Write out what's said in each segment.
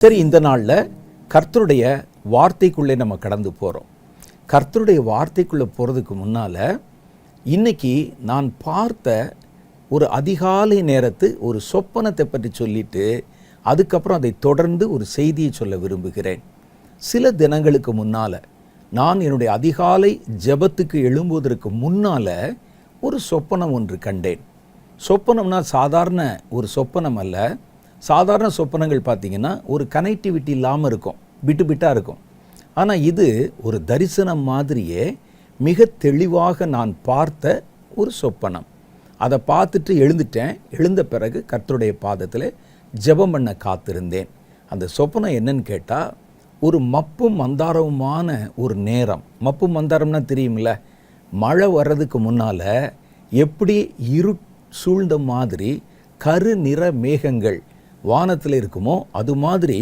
சரி, இந்த நாளில் கர்த்தருடைய வார்த்தைக்குள்ளே நம்ம கடந்து போகிறோம். கர்த்தருடைய வார்த்தைக்குள்ளே போகிறதுக்கு முன்னால் இன்னைக்கு நான் பார்த்த ஒரு அதிகாலை நேரத்து ஒரு சொப்பனத்தை பற்றி சொல்லிட்டு அதுக்கப்புறம் அதை தொடர்ந்து ஒரு செய்தியை சொல்ல விரும்புகிறேன். சில தினங்களுக்கு முன்னால் நான் என்னுடைய அதிகாலை ஜெபத்துக்கு எழும்புவதற்கு முன்னால் ஒரு சொப்பனம் ஒன்று கண்டேன். சொப்பனம்னா சாதாரண ஒரு சொப்பனம் அல்ல. சாதாரண சொப்பனங்கள் பார்த்திங்கன்னா ஒரு கனெக்டிவிட்டி இல்லாமல் இருக்கும், விட்டு விட்டாக இருக்கும். ஆனால் இது ஒரு தரிசனம் மாதிரியே மிக தெளிவாக நான் பார்த்த ஒரு சொப்பனம். அதை பார்த்துட்டு எழுந்துட்டேன். எழுந்த பிறகு கர்த்தருடைய பாதத்தில் ஜெபம் பண்ண காத்திருந்தேன். அந்த சொப்பனம் என்னன்னு கேட்டால், ஒரு மப்பும் மந்தாரமுமான ஒரு நேரம். மப்பும் மந்தாரம்னா தெரியுமில்ல, மழை வர்றதுக்கு முன்னால் எப்படி சூழ்ந்த மாதிரி கரு நிற மேகங்கள் வானத்தில் இருக்குமோ அது மாதிரி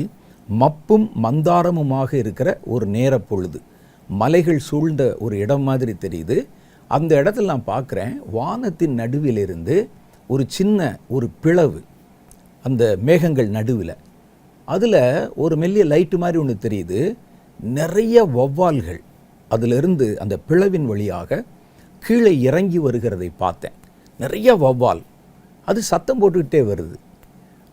மப்பும் மந்தாரமுமாக இருக்கிற ஒரு நேர பொழுது. மலைகள் சூழ்ந்த ஒரு இடம் மாதிரி தெரியுது. அந்த இடத்துல நான் பார்க்குறேன், வானத்தின் நடுவிலிருந்து ஒரு சின்ன ஒரு பிளவு அந்த மேகங்கள் நடுவில். அதில் ஒரு மெல்லிய லைட்டு மாதிரி ஒன்று தெரியுது. நிறைய வௌவால்கள் அதிலிருந்து அந்த பிளவின் வழியாக கீழே இறங்கி வருகிறதை பார்த்தேன். நிறைய வௌவால், அது சத்தம் போட்டுக்கிட்டே வருது.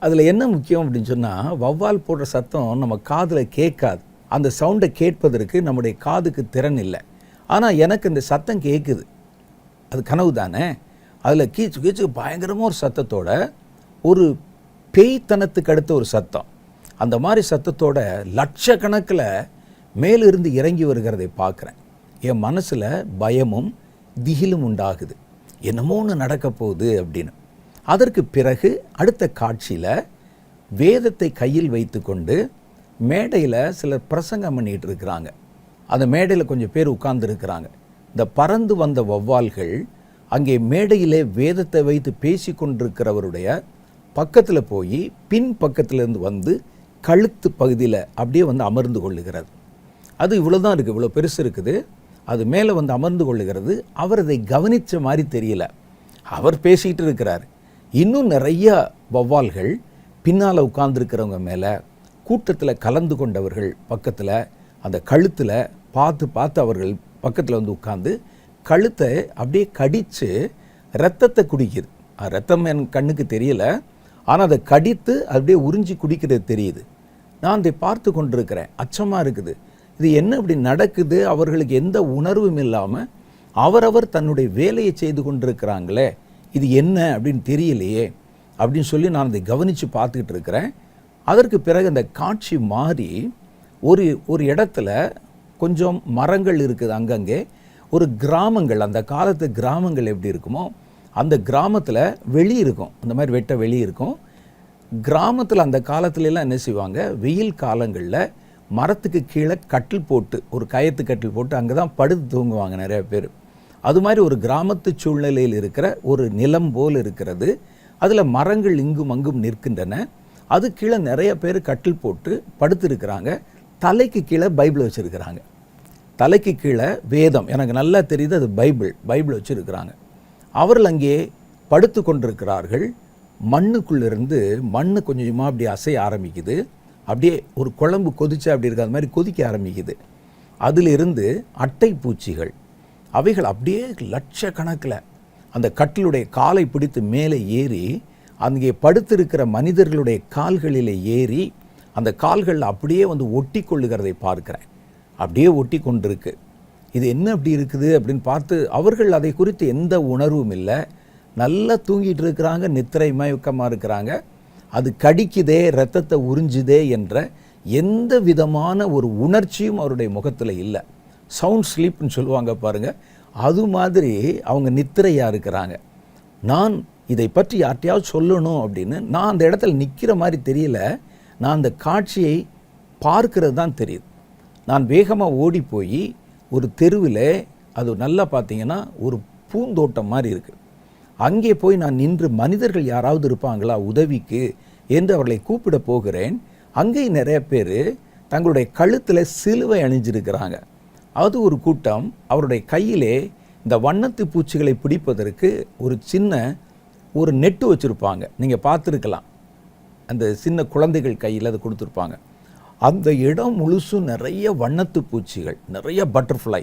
அதில் என்ன முக்கியம் அப்படின்னு சொன்னால், வௌவால் போடுற சத்தம் நம்ம காதில் கேட்காது. அந்த சவுண்டை கேட்பதற்கு நம்முடைய காதுக்கு திறன் இல்லை. ஆனால் எனக்கு இந்த சத்தம் கேட்குது. அது கனவு தானே. அதில் கீச்சு கீச்சு பயங்கரமாக ஒரு சத்தத்தோட, ஒரு பேய்த்தனத்துக்கு அடுத்த ஒரு சத்தம். அந்த மாதிரி சத்தத்தோட லட்சக்கணக்கில் மேலிருந்து இறங்கி வருகிறதை பார்க்குறேன். என் மனசில் பயமும் திகிலும் உண்டாகுது. என்னமோ ஒன்று நடக்க போகுது அப்படின்னு. அதற்கு பிறகு அடுத்த காட்சியில் வேதத்தை கையில் வைத்து கொண்டு மேடையில் சிலர் பிரசங்கம் பண்ணிகிட்டு இருக்கிறாங்க. அந்த மேடையில் கொஞ்சம் பேர் உட்கார்ந்துருக்கிறாங்க. இந்த பறந்து வந்த வௌவால்கள் அங்கே மேடையிலே வேதத்தை வைத்து பேசி கொண்டிருக்கிறவருடைய பக்கத்தில் போய் பின் பக்கத்திலேருந்து வந்து கழுத்து பகுதியில் அப்படியே வந்து அமர்ந்து கொள்ளுகிறது. அது இவ்வளோ தான் இருக்குது, இவ்வளோ பெருசு இருக்குது. அது மேலே வந்து அமர்ந்து கொள்ளுகிறது. அவர் அதை கவனித்த மாதிரி தெரியல. அவர் பேசிகிட்டு இருக்கிறார். இன்னும் நிறைய வௌவால்கள் பின்னால் உட்கார்ந்துருக்கிறவங்க மேலே, கூட்டத்தில் கலந்து கொண்டவர்கள் பக்கத்தில் அந்த கழுத்தில் பார்த்து அவர்கள் பக்கத்தில் வந்து உட்கார்ந்து கழுத்தை அப்படியே கடித்து ரத்தத்தை குடிக்குது. ரத்தம் என் கண்ணுக்கு தெரியல, ஆனால் அதை கடித்து அப்படியே உறிஞ்சி குடிக்கிறது தெரியுது. நான் அதை பார்த்து கொண்டிருக்கிறேன். அச்சமாக இருக்குது. இது என்ன இப்படி நடக்குது? அவர்களுக்கு எந்த உணர்வும் இல்லாமல் அவரவர் தன்னுடைய வேலையை செய்து கொண்டிருக்கிறாங்களே, இது என்ன அப்படின்னு தெரியலையே அப்படின்னு சொல்லி நான் அதை கவனித்து பார்த்துக்கிட்டு இருக்கிறேன். அதற்கு பிறகு அந்த காட்சி மாறி ஒரு இடத்துல கொஞ்சம் மரங்கள் இருக்குது. அங்கங்கே ஒரு கிராமங்கள், அந்த காலத்து கிராமங்கள் எப்படி இருக்குமோ அந்த கிராமத்தில் வெளி இருக்கும், அந்த மாதிரி வெட்ட வெளி இருக்கும். கிராமத்தில் அந்த காலத்துலலாம் என்ன செய்வாங்க, வெயில் காலங்களில் மரத்துக்கு கீழே கட்டில் போட்டு, ஒரு கயத்து கட்டில் போட்டு அங்கே தான் படுத்து தூங்குவாங்க நிறைய பேர். அது மாதிரி ஒரு கிராமத்து சூழ்நிலையில் இருக்கிற ஒரு நிலம் போல் இருக்கிறது. அதில் மரங்கள் இங்கும் அங்கும் நிற்கின்றன. அது கீழே நிறைய பேர் கட்டில் போட்டு படுத்துருக்கிறாங்க. தலைக்கு கீழே பைபிள் வச்சுருக்கிறாங்க. தலைக்கு கீழே வேதம், எனக்கு நல்லா தெரியுது, அது பைபிள் வச்சுருக்கிறாங்க. அவர்கள் அங்கே படுத்து கொண்டிருக்கிறார்கள். மண்ணுக்குள்ளிருந்து மண் கொஞ்சமாக அப்படி அசைய ஆரம்பிக்குது. அப்படியே ஒரு குழம்பு கொதிச்சா அப்படி இருக்க அது மாதிரி கொதிக்க ஆரம்பிக்குது. அதிலிருந்து அட்டை பூச்சிகள், அவைகள் அப்படியே லட்சக்கணக்கில் அந்த கட்டிலுடைய காலை பிடித்து மேலே ஏறி அங்கே படுத்திருக்கிற மனிதர்களுடைய கால்களில் ஏறி அந்த கால்களில் அப்படியே வந்து ஒட்டி கொள்ளுகிறதை பார்க்குறேன். அப்படியே ஒட்டி கொண்டிருக்கு. இது என்ன அப்படி இருக்குது அப்படின்னு பார்த்து, அவர்கள் அதை குறித்து எந்த உணர்வும் இல்லை. நல்லா தூங்கிட்டு இருக்கிறாங்க, நித்திரை மயக்கமாக இருக்கிறாங்க. அது கடிக்குதே, ரத்தத்தை உறிஞ்சுதே என்ற எந்த விதமான ஒரு உணர்ச்சியும் அவருடைய முகத்தில் இல்லை. சவுண்ட் ஸ்லீப்னு சொல்லுவாங்க பாருங்கள், அது மாதிரி அவங்க நித்திரையாக இருக்கிறாங்க. நான் இதை பற்றி யார்ட்டையாவது சொல்லணும் அப்படின்னு நான் அந்த இடத்துல நிற்கிற மாதிரி தெரியல. நான் அந்த காட்சியை பார்க்கிறது தான் தெரியுது. நான் வேகமாக ஓடி போய் ஒரு தெருவில், அது நல்லா பார்த்தீங்கன்னா ஒரு பூந்தோட்டம் மாதிரி இருக்குது, அங்கே போய் நான் நின்று மனிதர்கள் யாராவது இருப்பாங்களா உதவிக்கு என்று அவர்களை கூப்பிட போகிறேன். அங்கே நிறைய பேர் தங்களுடைய கழுத்தில் சிலுவை அணிஞ்சிருக்கிறாங்க. அது ஒரு கூட்டம். அவருடைய கையிலே இந்த வண்ணத்து பூச்சிகளை பிடிப்பதற்கு ஒரு சின்ன நெட்டு வச்சுருப்பாங்க. நீங்கள் பார்த்துருக்கலாம். அந்த சின்ன குழந்தைகள் கையில் அதை கொடுத்துருப்பாங்க. அந்த இடம் முழுசும் நிறைய வண்ணத்து பூச்சிகள், நிறைய பட்டர்ஃப்ளை,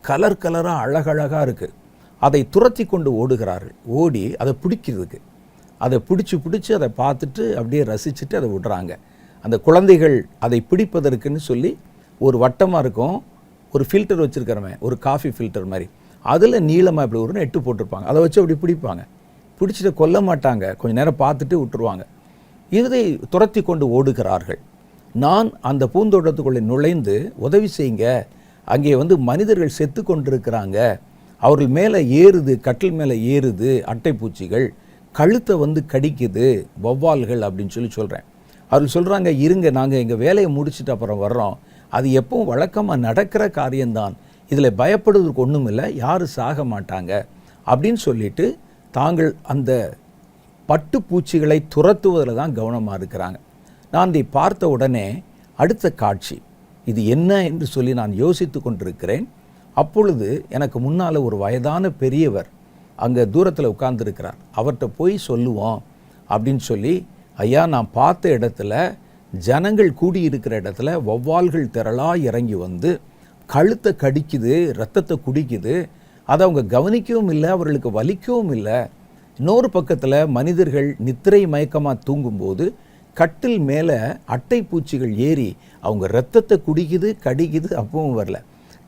கலர் கலராக அழகழகாக இருக்குது. அதை துரத்தி கொண்டு ஓடுகிறார்கள். ஓடி அதை பிடிக்கிறதுக்கு, அதை பிடிச்சி அதை பார்த்துட்டு அப்படியே ரசிச்சுட்டு அதை விடுறாங்க. அந்த குழந்தைகள் அதை பிடிப்பதற்குன்னு சொல்லி ஒரு வட்டமாக இருக்கும், ஒரு ஃபில்டர் வச்சுருக்கிறவன், ஒரு காஃபி ஃபில்டர் மாதிரி, அதில் நீளமாக இப்படி ஒரு நெட்டு போட்டிருப்பாங்க. அதை வச்சு அப்படி பிடிப்பாங்க. பிடிச்சிட்டு கொல்ல மாட்டாங்க, கொஞ்சம் நேரம் பார்த்துட்டு விட்டுருவாங்க. இதை துரத்தி கொண்டு ஓடுகிறார்கள். நான் அந்த பூந்தோட்டத்துக்குள்ளே நுழைந்து உதவி செய்யுங்க, அங்கே மனிதர்கள் செத்து கொண்டிருக்கிறாங்க, அவர்கள் மேலே ஏறுது, கட்டில் மேலே ஏறுது அட்டைப்பூச்சிகள், கழுத்தை கடிக்குது வௌவால்கள் அப்படின்னு சொல்கிறேன். அவர்கள் சொல்கிறாங்க, இருங்க, நாங்கள் எங்கள் வேலையை முடிச்சுட்டு அப்புறம் வர்றோம், அது எப்பவும் வழக்கமாக நடக்கிற காரியம்தான், இதில் பயப்படுவதற்கு ஒன்றும் இல்லை, யாரும் சாக மாட்டாங்க அப்படின்னு சொல்லிட்டு தாங்கள் அந்த பட்டுப்பூச்சிகளை துரத்துவதில் தான் கவனமாக இருக்கிறாங்க. நான் இதை பார்த்த உடனே அடுத்த காட்சி இது என்ன என்று சொல்லி நான் யோசித்து கொண்டிருக்கிறேன். அப்பொழுது எனக்கு முன்னால் ஒரு வயதான பெரியவர் அங்கே தூரத்தில் உட்கார்ந்துருக்கிறார். அவர்கிட்ட போய் சொல்லுவோம் அப்படின்னு சொல்லி, ஐயா, நான் பார்த்த இடத்துல ஜனங்கள் கூடியிருக்கிற இடத்துல வௌவால்கள் திரளாக இறங்கி கழுத்தை கடிக்குது, ரத்தத்தை குடிக்குது, அதை அவங்க கவனிக்கவும் இல்லை, அவர்களுக்கு வலிக்கவும் இல்லை. இன்னொரு பக்கத்தில் மனிதர்கள் நித்திரை மயக்கமாக தூங்கும்போது கட்டில் மேலே அட்டை பூச்சிகள் ஏறி அவங்க ரத்தத்தை குடிக்குது, கடிக்குது, அப்பவும் வரல.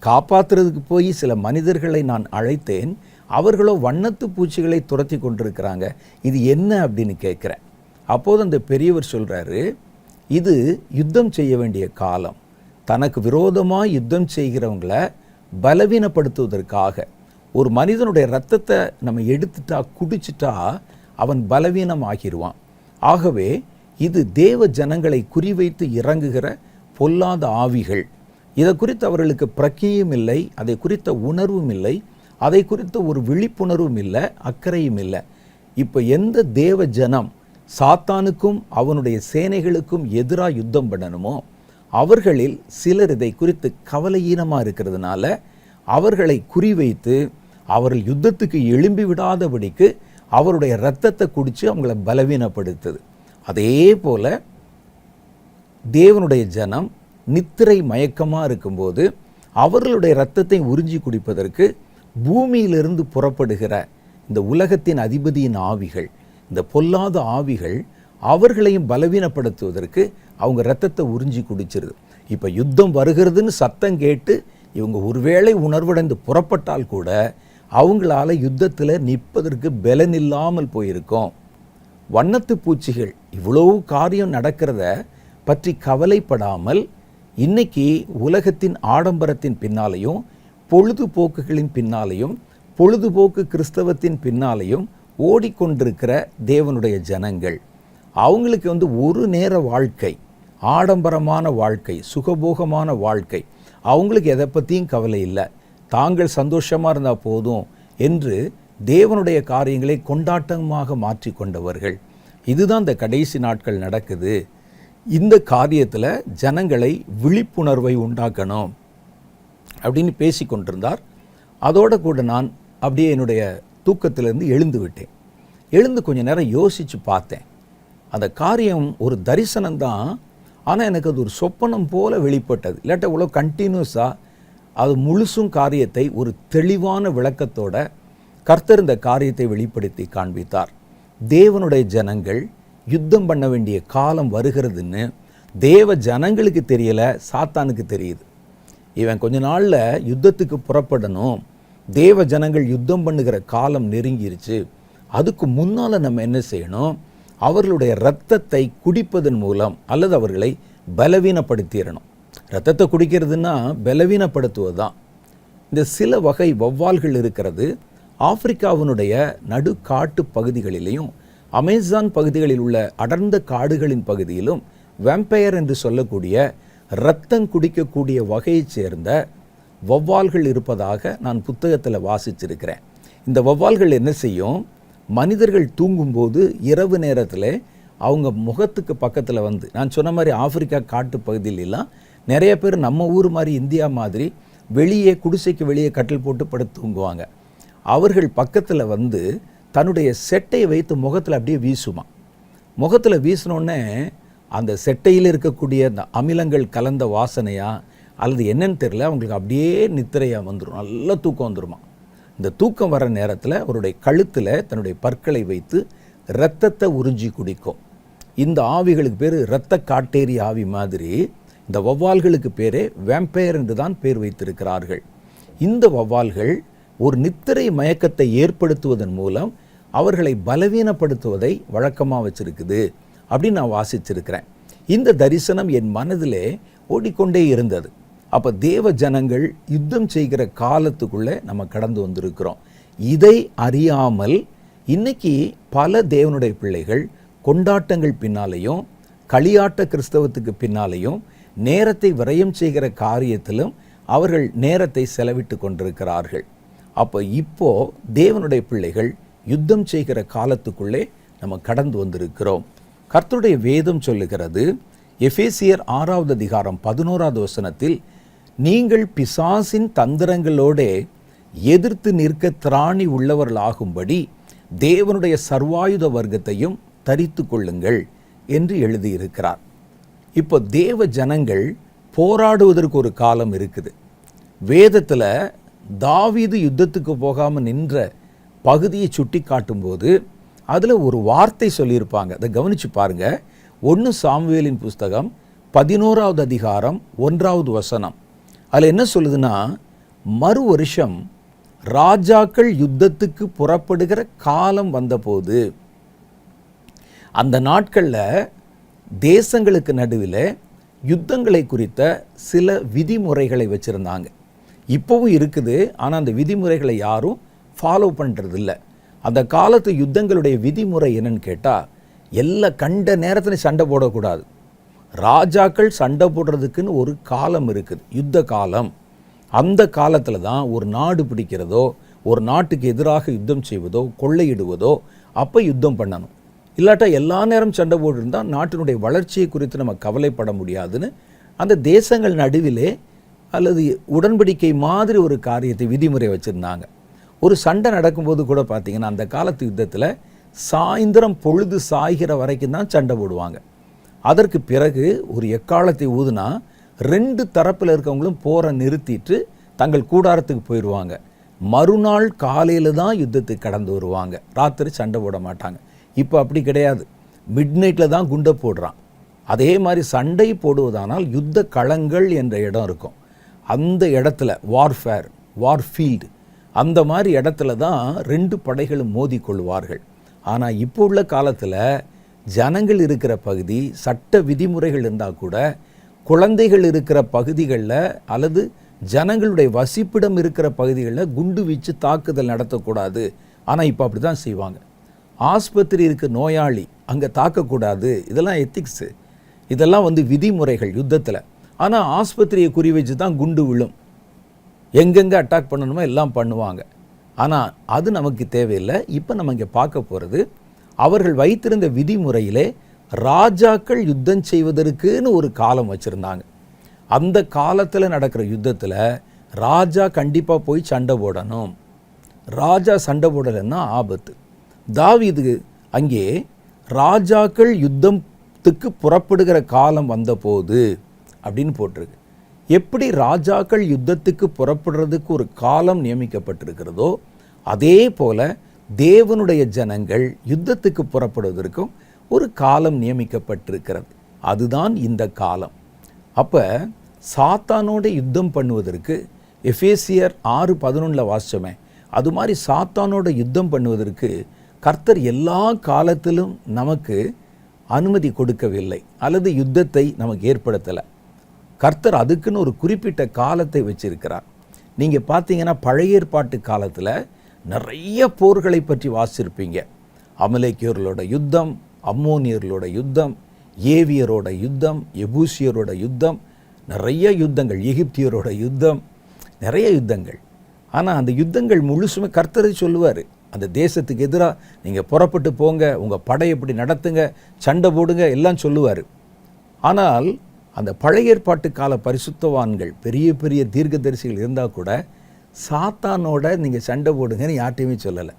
காப்பாற்றுறதுக்கு போய் சில மனிதர்களை நான் அழைத்தேன், அவர்களோ வண்ணத்து பூச்சிகளை துரத்தி கொண்டிருக்கிறாங்க, இது என்ன அப்படின்னு கேட்குறேன். அப்போது அந்த பெரியவர் சொல்கிறாரு, இது யுத்தம் செய்ய வேண்டிய காலம், தனக்கு விரோதமாக யுத்தம் செய்கிறவங்களை பலவீனப்படுத்துவதற்காக. ஒரு மனிதனுடைய ரத்தத்தை நம்ம எடுத்துட்டா, குடிச்சிட்டா அவன் பலவீனம் ஆகிடுவான். ஆகவே இது தேவ ஜனங்களை குறிவைத்து இறங்குகிற பொல்லாத ஆவிகள். இதை குறித்து அவர்களுக்கு பிரக்கியும் இல்லை, அதை குறித்த உணர்வும் இல்லை, அதை குறித்த ஒரு விழிப்புணர்வும் இல்லை, அக்கறையும் இல்லை. இப்போ எந்த தேவ ஜனம் சாத்தானுக்கும் அவனுடைய சேனைகளுக்கும் எதிராக யுத்தம் பண்ணணுமோ அவர்களில் சிலர் இதை குறித்து கவலையீனமாக இருக்கிறதுனால அவர்களை குறிவைத்து அவர்கள் யுத்தத்துக்கு எழும்பி விடாதபடிக்கு அவருடைய இரத்தத்தை குடித்து அவங்கள பலவீனப்படுத்துது. அதே போல் தேவனுடைய ஜனம் நித்திரை மயக்கமாக இருக்கும்போது அவர்களுடைய இரத்தத்தை உறிஞ்சி குடிப்பதற்கு பூமியிலிருந்து புறப்படுகிற இந்த உலகத்தின் அதிபதியின் ஆவிகள், இந்த பொல்லாத ஆவிகள் அவர்களையும் பலவீனப்படுத்துவதற்கு அவங்க இரத்தத்தை உறிஞ்சி குடிச்சிருது. இப்போ யுத்தம் வருகிறதுன்னு சத்தம் கேட்டு இவங்க ஒருவேளை உணர்வடைந்து புறப்பட்டால் கூட அவங்களால யுத்தத்தில் நிற்பதற்கு பலன் இல்லாமல் போயிருக்கும். வண்ணத்து பூச்சிகள் இவ்வளவு காரியம் நடக்கிறத பற்றி கவலைப்படாமல் இன்னைக்கு உலகத்தின் ஆடம்பரத்தின் பின்னாலையும் பொழுதுபோக்குகளின் பின்னாலையும் பொழுதுபோக்கு கிறிஸ்தவத்தின் பின்னாலையும் ஓடிக்கொண்டிருக்கிற தேவனுடைய ஜனங்கள், அவங்களுக்கு ஒரு நேர வாழ்க்கை, ஆடம்பரமான வாழ்க்கை, சுகபோகமான வாழ்க்கை, அவங்களுக்கு எதை பற்றியும் கவலை இல்லை, தாங்கள் சந்தோஷமாக இருந்தால் போதும் என்று தேவனுடைய காரியங்களை கொண்டாட்டமாக மாற்றி கொண்டவர்கள். இதுதான் இந்த கடைசி நாட்கள் நடக்குது. இந்த காரியத்தில் ஜனங்களை விழிப்புணர்வை உண்டாக்கணும் அப்படின்னு பேசி கொண்டிருந்தார். அதோடு கூட நான் அப்படியே என்னுடைய தூக்கத்திலிருந்து எழுந்து விட்டேன். எழுந்து கொஞ்சம் நேரம் யோசித்து பார்த்தேன். அந்த காரியம் ஒரு தரிசனம்தான், ஆனால் எனக்கு அது ஒரு சொப்பனம் போல வெளிப்பட்டது. இல்லாட்ட இவ்வளோ கண்டினியூஸாக அது முழுசும் காரியத்தை ஒரு தெளிவான விளக்கத்தோட கர்த்தர் இந்த காரியத்தை வெளிப்படுத்தி காண்பித்தார். தேவனுடைய ஜனங்கள் யுத்தம் பண்ண வேண்டிய காலம் வருகிறதுன்னு தேவ ஜனங்களுக்கு தெரியலை, சாத்தானுக்கு தெரியுது. இவன் கொஞ்ச நாளில் யுத்தத்துக்கு புறப்படணும், தேவ ஜனங்கள் யுத்தம் பண்ணுகிற காலம் நெருங்கிருச்சு, அதுக்கு முன்னால் நம்ம என்ன செய்யணும், அவர்களுடைய இரத்தத்தை குடிப்பதன் மூலம் அல்லது அவர்களை பலவீனப்படுத்திடணும். இரத்தத்தை குடிக்கிறதுனா பலவீனப்படுத்துவது தான். இந்த சில வகை வௌவால்கள் இருக்கிறது. ஆப்பிரிக்காவினுடைய நடுக்காட்டு பகுதிகளிலையும் அமேசான் பகுதிகளில் உள்ள அடர்ந்த காடுகளின் பகுதியிலும் வேம்பயர் என்று சொல்லக்கூடிய இரத்தம் குடிக்கக்கூடிய வகையைச் சேர்ந்த வௌவால்கள் இருப்பதாக நான் புத்தகத்தில் வாசிச்சிருக்கிறேன். இந்த வௌவால்கள் என்ன செய்யும், மனிதர்கள் தூங்கும்போது இரவு நேரத்தில் அவங்க முகத்துக்கு பக்கத்தில் நான் சொன்ன மாதிரி ஆப்பிரிக்கா காட்டு பகுதியிலெல்லாம் நிறைய பேர் நம்ம ஊர் மாதிரி இந்தியா மாதிரி வெளியே குடிசைக்கு வெளியே கட்டில் போட்டு படுத்து தூங்குவாங்க. அவர்கள் பக்கத்தில் தன்னுடைய செட்டையை வைத்து முகத்தில் அப்படியே வீசுமா. முகத்தில் வீசினோடனே அந்த செட்டையில் இருக்கக்கூடிய அந்த அமிலங்கள் கலந்த வாசனையா அல்லது என்னன்னு தெரியல, அவங்களுக்கு அப்படியே நித்திரையாக வந்துடும், நல்ல தூக்கம் வந்துடுமா. இந்த தூக்கம் வர நேரத்தில் அவருடைய கழுத்தில் தன்னுடைய பற்களை வைத்து இரத்தத்தை உறிஞ்சி குடிக்கும். இந்த ஆவிகளுக்கு பேர் இரத்த காட்டேரி ஆவி மாதிரி. இந்த வௌவால்களுக்கு பேரே வேம்பயர் என்று தான் பேர் வைத்திருக்கிறார்கள். இந்த வௌவால்கள் ஒரு நித்திரை மயக்கத்தை ஏற்படுத்துவதன் மூலம் அவர்களை பலவீனப்படுத்துவதை வழக்கமாக வச்சிருக்குது அப்படின்னு நான் வாசிச்சிருக்கிறேன். இந்த தரிசனம் என் மனதிலே ஓடிக்கொண்டே இருந்தது. அப்போ தேவ ஜனங்கள் யுத்தம் செய்கிற காலத்துக்குள்ளே நம்ம கடந்து வந்திருக்கிறோம். இதை அறியாமல் இன்னைக்கு பல தேவனுடைய பிள்ளைகள் கொண்டாட்டங்கள் பின்னாலேயும் களியாட்ட கிறிஸ்தவத்துக்கு பின்னாலேயும் நேரத்தை விரயம் செய்கிற காரியத்திலும் அவர்கள் நேரத்தை செலவிட்டு கொண்டிருக்கிறார்கள். அப்போ இப்போ தேவனுடைய பிள்ளைகள் யுத்தம் செய்கிற காலத்துக்குள்ளே நம்ம கடந்து வந்திருக்கிறோம். கர்த்தருடைய வேதம் சொல்லுகிறது, எபேசியர் 6வது அதிகாரம் 11வது வசனத்தில், நீங்கள் பிசாசின் தந்திரங்களோடே எதிர்த்து நிற்க திராணி உள்ளவர்களாகும்படி தேவனுடைய சர்வாயுத வர்க்கத்தையும் தரித்து கொள்ளுங்கள் என்று எழுதியிருக்கிறார். இப்போ தேவ ஜனங்கள் போராடுவதற்கு ஒரு காலம் இருக்குது. வேதத்தில் தாவீது யுத்தத்துக்கு போகாமல் நின்ற பகுதியை சுட்டி காட்டும்போது அதில் ஒரு வார்த்தை சொல்லியிருப்பாங்க. அதை கவனித்து பாருங்க. 1 சாமுவேலின் புஸ்தகம் 11வது அதிகாரம் 1வது வசனம். அதில் என்ன சொல்லுதுன்னா, மறு வருஷம் ராஜாக்கள் யுத்தத்துக்கு புறப்படுகிற காலம் வந்தபோது, அந்த நாட்களில் தேசங்களுக்கு நடுவில் யுத்தங்களை குறித்த சில விதிமுறைகளை வச்சுருந்தாங்க. இப்போவும் இருக்குது, ஆனால் அந்த விதிமுறைகளை யாரும் ஃபாலோ பண்ணுறதில்ல. அந்த காலத்து யுத்தங்களுடைய விதிமுறை என்னன்னு கேட்டால், எல்லா கண்ட நேரத்தில் சண்டை போடக்கூடாது. ராஜாக்கள் சண்டை போடுறதுக்குன்னு ஒரு காலம் இருக்குது, யுத்த காலம். அந்த காலத்தில் தான் ஒரு நாடு பிடிக்கிறதோ, ஒரு நாட்டுக்கு எதிராக யுத்தம் செய்வதோ, கொள்ளையிடுவதோ அப்போ யுத்தம் பண்ணணும். இல்லாட்டா எல்லா நேரம் சண்டை போட்டுருந்தால் நாட்டினுடைய வளர்ச்சியை குறித்து நம்ம கவலைப்பட முடியாதுன்னு அந்த தேசங்கள் நடுவிலே அல்லது உடன்படிக்கை மாதிரி ஒரு காரியத்தை விதிமுறை வச்சுருந்தாங்க. ஒரு சண்டை நடக்கும்போது கூட பார்த்திங்கன்னா, அந்த காலத்து யுத்தத்தில் சாயந்தரம் பொழுது சாய்கிற வரைக்கும் தான் சண்டை போடுவாங்க. அதற்கு பிறகு ஒரு எக்காலத்தை ஊதுனா 2 தரப்பில் இருக்கவங்களும் போரை நிறுத்திட்டு தங்கள் கூடாரத்துக்கு போயிடுவாங்க. மறுநாள் காலையில் தான் யுத்தத்துக்கு கடந்து வருவாங்க. ராத்திரி சண்டை போட மாட்டாங்க. இப்போ அப்படி கிடையாது, மிட் நைட்டில் தான் குண்டை போடுறான். அதே மாதிரி சண்டை போடுவதானால் யுத்த களங்கள் என்ற இடம் இருக்கும். அந்த இடத்துல வார்ஃபேர், வார்ஃபீல்டு, அந்த மாதிரி இடத்துல தான் 2 படைகளும் மோதி கொள்வார்கள். ஆனால் இப்போ உள்ள காலத்தில் ஜனங்கள் இருக்கிற பகுதி, சட்ட விதிமுறைகள் இருந்தால் கூட குழந்தைகள் இருக்கிற பகுதிகளில் அல்லது ஜனங்களுடைய வசிப்பிடம் இருக்கிற பகுதிகளில் குண்டு வீச்சு தாக்குதல் நடத்தக்கூடாது. ஆனால் இப்போ அப்படி தான் செய்வாங்க. ஆஸ்பத்திரி இருக்க நோயாளி அங்கே தாக்கக்கூடாது, இதெல்லாம் எத்திக்ஸு, இதெல்லாம் விதிமுறைகள் யுத்தத்தில். ஆனால் ஆஸ்பத்திரியை குறி வச்சு தான் குண்டு விழும். எங்கெங்கே அட்டாக் பண்ணணுமோ எல்லாம் பண்ணுவாங்க. ஆனால் அது நமக்கு தேவையில்லை. இப்போ நம்ம இங்கே பார்க்க போகிறது, அவர்கள் வைத்திருந்த விதிமுறையிலே ராஜாக்கள் யுத்தம் செய்வதற்குன்னு ஒரு காலம் வச்சுருந்தாங்க. அந்த காலத்தில் நடக்கிற யுத்தத்தில் ராஜா கண்டிப்பாக போய் சண்டை போடணும். ராஜா சண்டை போடலைன்னா ஆபத்து. தாவீது அங்கே ராஜாக்கள் யுத்தத்துக்கு புறப்படுகிற காலம் வந்தபோது அப்படின்னு போட்டிருக்கு. எப்படி ராஜாக்கள் யுத்தத்துக்கு புறப்படுறதுக்கு ஒரு காலம் நியமிக்கப்பட்டிருக்கிறதோ, அதே போல தேவனுடைய ஜனங்கள் யுத்தத்துக்கு புறப்படுவதற்கும் ஒரு காலம் நியமிக்கப்பட்டிருக்கிறது. அதுதான் இந்த காலம். அப்போ சாத்தானோட யுத்தம் பண்ணுவதற்கு எபேசியர் 6:11 வாசிச்சோமே, அது மாதிரி சாத்தானோட யுத்தம் பண்ணுவதற்கு கர்த்தர் எல்லா காலத்திலும் நமக்கு அனுமதி கொடுக்கவில்லை அல்லது யுத்தத்தை நமக்கு ஏற்படுத்தலை. கர்த்தர் அதுக்குன்னு ஒரு குறிப்பிட்ட காலத்தை வச்சிருக்கிறார். நீங்கள் பார்த்தீங்கன்னா பழைய ஏற்பாட்டு காலத்தில் நிறைய போர்களை பற்றி வாசிச்சிருப்பீங்க. அமலேக்கியர்களோட யுத்தம், அம்மோனியர்களோட யுத்தம், ஏவியரோட யுத்தம், எபூசியரோட யுத்தம், நிறைய யுத்தங்கள், எகிப்தியரோட யுத்தம், நிறைய யுத்தங்கள். ஆனால் அந்த யுத்தங்கள் முழுசுமே கர்த்தரை சொல்லுவார். அந்த தேசத்துக்கு எதிராக நீங்கள் புறப்பட்டு போங்க, உங்கள் படை எப்படி நடத்துங்க, சண்டை போடுங்க, எல்லாம் சொல்லுவார். ஆனால் அந்த பழைய ஏற்பாட்டு கால பரிசுத்தவான்கள், பெரிய பெரிய தீர்க்கதரிசிகள் இருந்தால் கூட சாத்தானோட நீங்கள் சண்டை போடுங்கன்னு யார்ட்டையுமே சொல்லலை.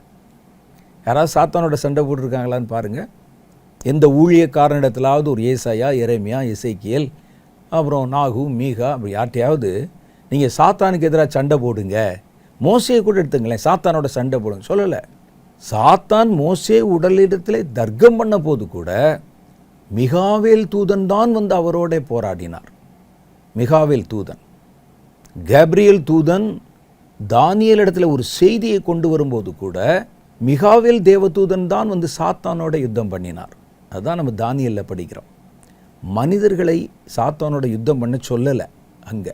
யாராவது சாத்தானோட சண்டை போட்டுருக்காங்களான்னு பாருங்கள். எந்த ஊழியக்காரனிடத்திலாவது ஒரு ஏசாயா, எரேமியா, எசேக்கியேல், அப்புறம் நாகு, மீகா, அப்படி யார்ட்டையாவது நீங்கள் சாத்தானுக்கு எதிராக சண்டை போடுங்க, மோசேயை கூட எடுத்துங்களேன், சாத்தானோட சண்டை போடுங்க சொல்லலை. சாத்தான் மோசே உடலிடத்திலே தர்க்கம் பண்ண போது கூட மிகாவேல் தூதன் தான் வந்து அவரோட போராடினார். மிகாவேல் தூதன், கேப்ரியேல் தூதன் தானியேல் இடத்துல ஒரு செய்தியை கொண்டு வரும்போது கூட மிகாவேல் தேவதூதன் தான் வந்து சாத்தானோட யுத்தம் பண்ணினார். அதுதான் நம்ம தானியேலில் படிக்கிறோம். மனிதர்களை சாத்தானோட யுத்தம் பண்ண சொல்லலை. அங்கே